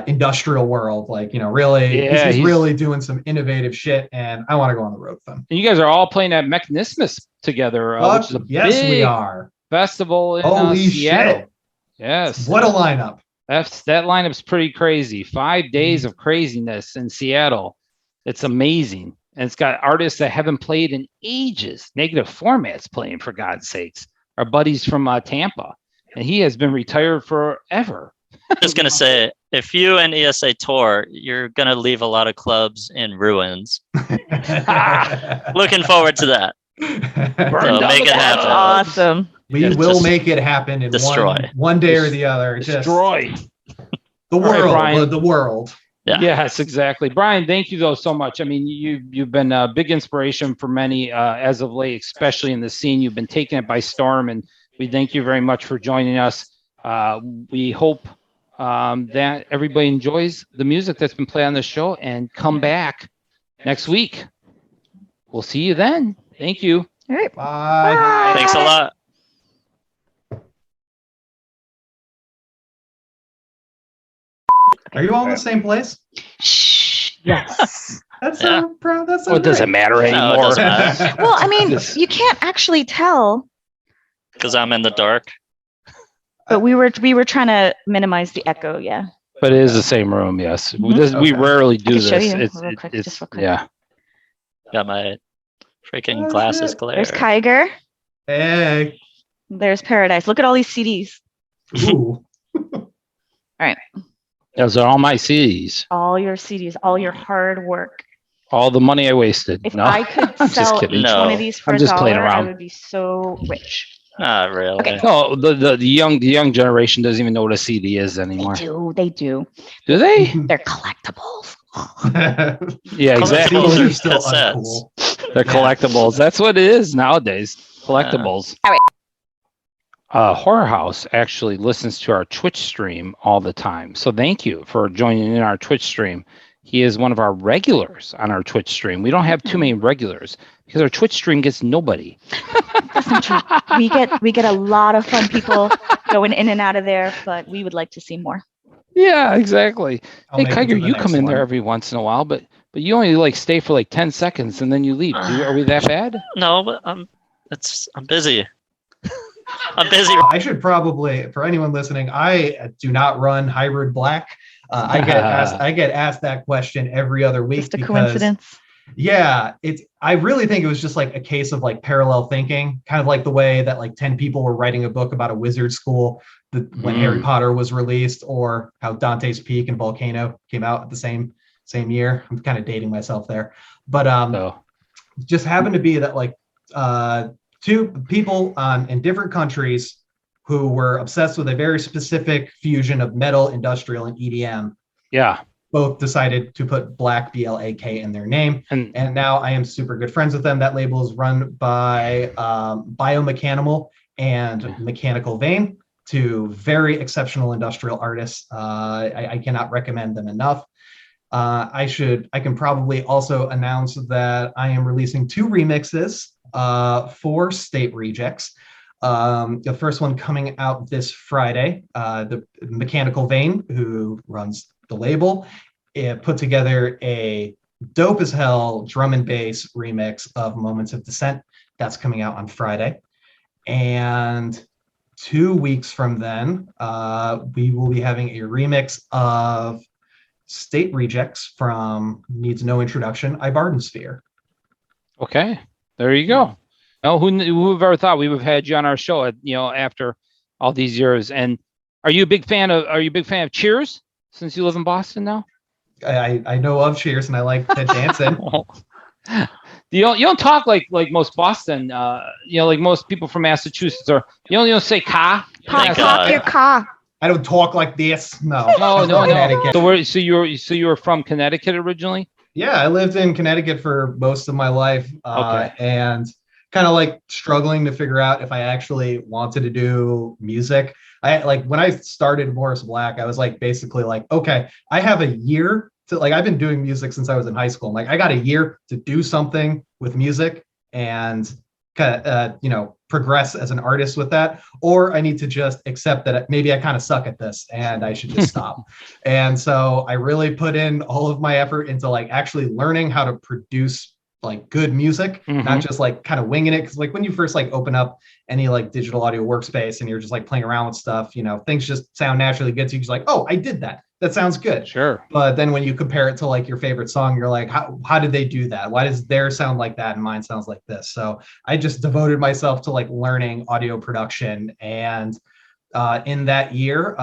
industrial world. Really, he's really doing some innovative shit, and I want to go on the road with him. And you guys are all playing at Mechanismus together, which is a big we are festival in Holy Seattle. Shit. Yes, what a lineup! That lineup's pretty crazy. 5 days of craziness in Seattle. It's amazing. And it's got artists that haven't played in ages. Negative Format's playing, for God's sakes. Our buddies from Tampa. And he has been retired forever. Just going to say, if you and ESA tour, you're going to leave a lot of clubs in ruins. Looking forward to that. So make it happen. Awesome. We will make it happen in one day or the other. Destroy. The world. Right, the world. Yeah. Yes, exactly. Brian, thank you though so much. I mean, you've been a big inspiration for many as of late, especially in the scene. You've been taking it by storm, and we thank you very much for joining us. We hope that everybody enjoys the music that's been played on the show and come back next week. We'll see you then. Thank you. All right. Bye. Thanks a lot. Are you all in the same place? Yes. That's it doesn't matter anymore. No, it doesn't matter. Well, I mean, you can't actually tell. Because I'm in the dark. But we were trying to minimize the echo, yeah. But it is the same room, yes. We rarely do this. Show you real quick. Yeah. Got my freaking glasses glare. There's Kyger. Hey. There's Paradise. Look at all these CDs. Ooh. All right. Those are all my CDs. All your CDs, all your hard work. All the money I wasted. If No, I could I'm just sell kidding. each one of these for I'm a just playing dollar, I around. would be so rich. Not really. Okay. No, the young generation doesn't even know what a CD is anymore. They do. Do they? They're collectibles. Yeah, exactly. CDs are still uncool. They're collectibles. That's what it is nowadays. Collectibles. All right. Horror House actually listens to our Twitch stream all the time. So thank you for joining in our Twitch stream. He is one of our regulars on our Twitch stream. We don't have too many regulars because our Twitch stream gets nobody. That's not true. We get a lot of fun people going in and out of there, but we would like to see more. Yeah, exactly. I'll Hey, make it to Kyger, the you next come in there one. every once in a while, but you only like stay for like 10 seconds and then you leave. Are we that bad? No, but I'm busy. I'm busy. I should probably, for anyone listening, I do not run Hybrid Black. I get asked that question every other week. Just a coincidence. Yeah, I really think it was just like a case of like parallel thinking, kind of like the way that like 10 people were writing a book about a wizard school when Harry Potter was released, or how Dante's Peak and Volcano came out at the same year. I'm kind of dating myself there, but just happened to be that like two people in different countries who were obsessed with a very specific fusion of metal, industrial, and EDM. Yeah. Both decided to put Black, B-L-A-K, in their name. And now I am super good friends with them. That label is run by Biomechanical and Mechanical Vein, two very exceptional industrial artists. I cannot recommend them enough. I can probably also announce that I am releasing 2 remixes for State Rejects. The first one coming out this Friday. The Mechanical Vein, who runs the label, it put together a dope as hell drum and bass remix of Moments of Descent. That's coming out on Friday. And 2 weeks from then, we will be having a remix of State Rejects from Needs No Introduction, Ibardensphere. Okay, there you go. Oh, who would have ever thought we would have had you on our show after all these years? And are you a big fan of Cheers since you live in Boston now? I know of Cheers and I like Ted Danson. You don't talk like most Boston, like most people from Massachusetts, or you don't say "ka." Pop your car. I don't talk like this. No. No. So you were from Connecticut originally? Yeah, I lived in Connecticut for most of my life, and kind of like struggling to figure out if I actually wanted to do music. When I started Moris Blak, I was like basically like, okay, I have a year to I've been doing music since I was in high school. I'm like, I got a year to do something with music and kind of progress as an artist with that, or I need to just accept that maybe I kind of suck at this and I should just stop. And so I really put in all of my effort into like actually learning how to produce like good music, not just like kind of winging it. Cause like when you first like open up any like digital audio workspace and you're just like playing around with stuff, things just sound naturally good to you. Just like, oh, I did that. That sounds good. Sure. But then when you compare it to like your favorite song, you're like, how did they do that? Why does theirs sound like that and mine sounds like this? So I just devoted myself to like learning audio production. And in that year,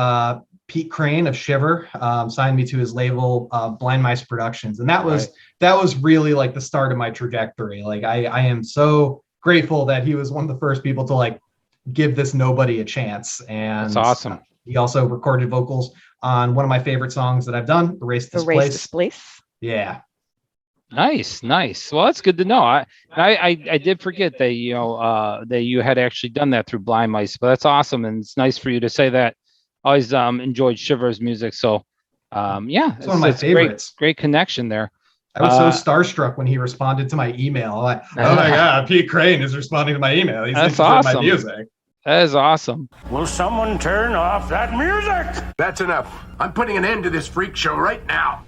Pete Crane of Shiver signed me to his label, Blind Mice Productions. And that was really like the start of my trajectory. Like I am so grateful that he was one of the first people to like give this nobody a chance. And that's awesome. He also recorded vocals on one of my favorite songs that I've done, Erase This Place. Yeah. Nice. Well, that's good to know. I did forget that that you had actually done that through Blind Mice, but that's awesome, and it's nice for you to say that. Always enjoyed Shiver's music, so it's one of my favorites. Great connection there. I was so starstruck when he responded to my email. Like, oh my God, Pete Crane is responding to my email. He's that's interested awesome. in my music. That is awesome. Will someone turn off that music? That's enough. I'm putting an end to this freak show right now.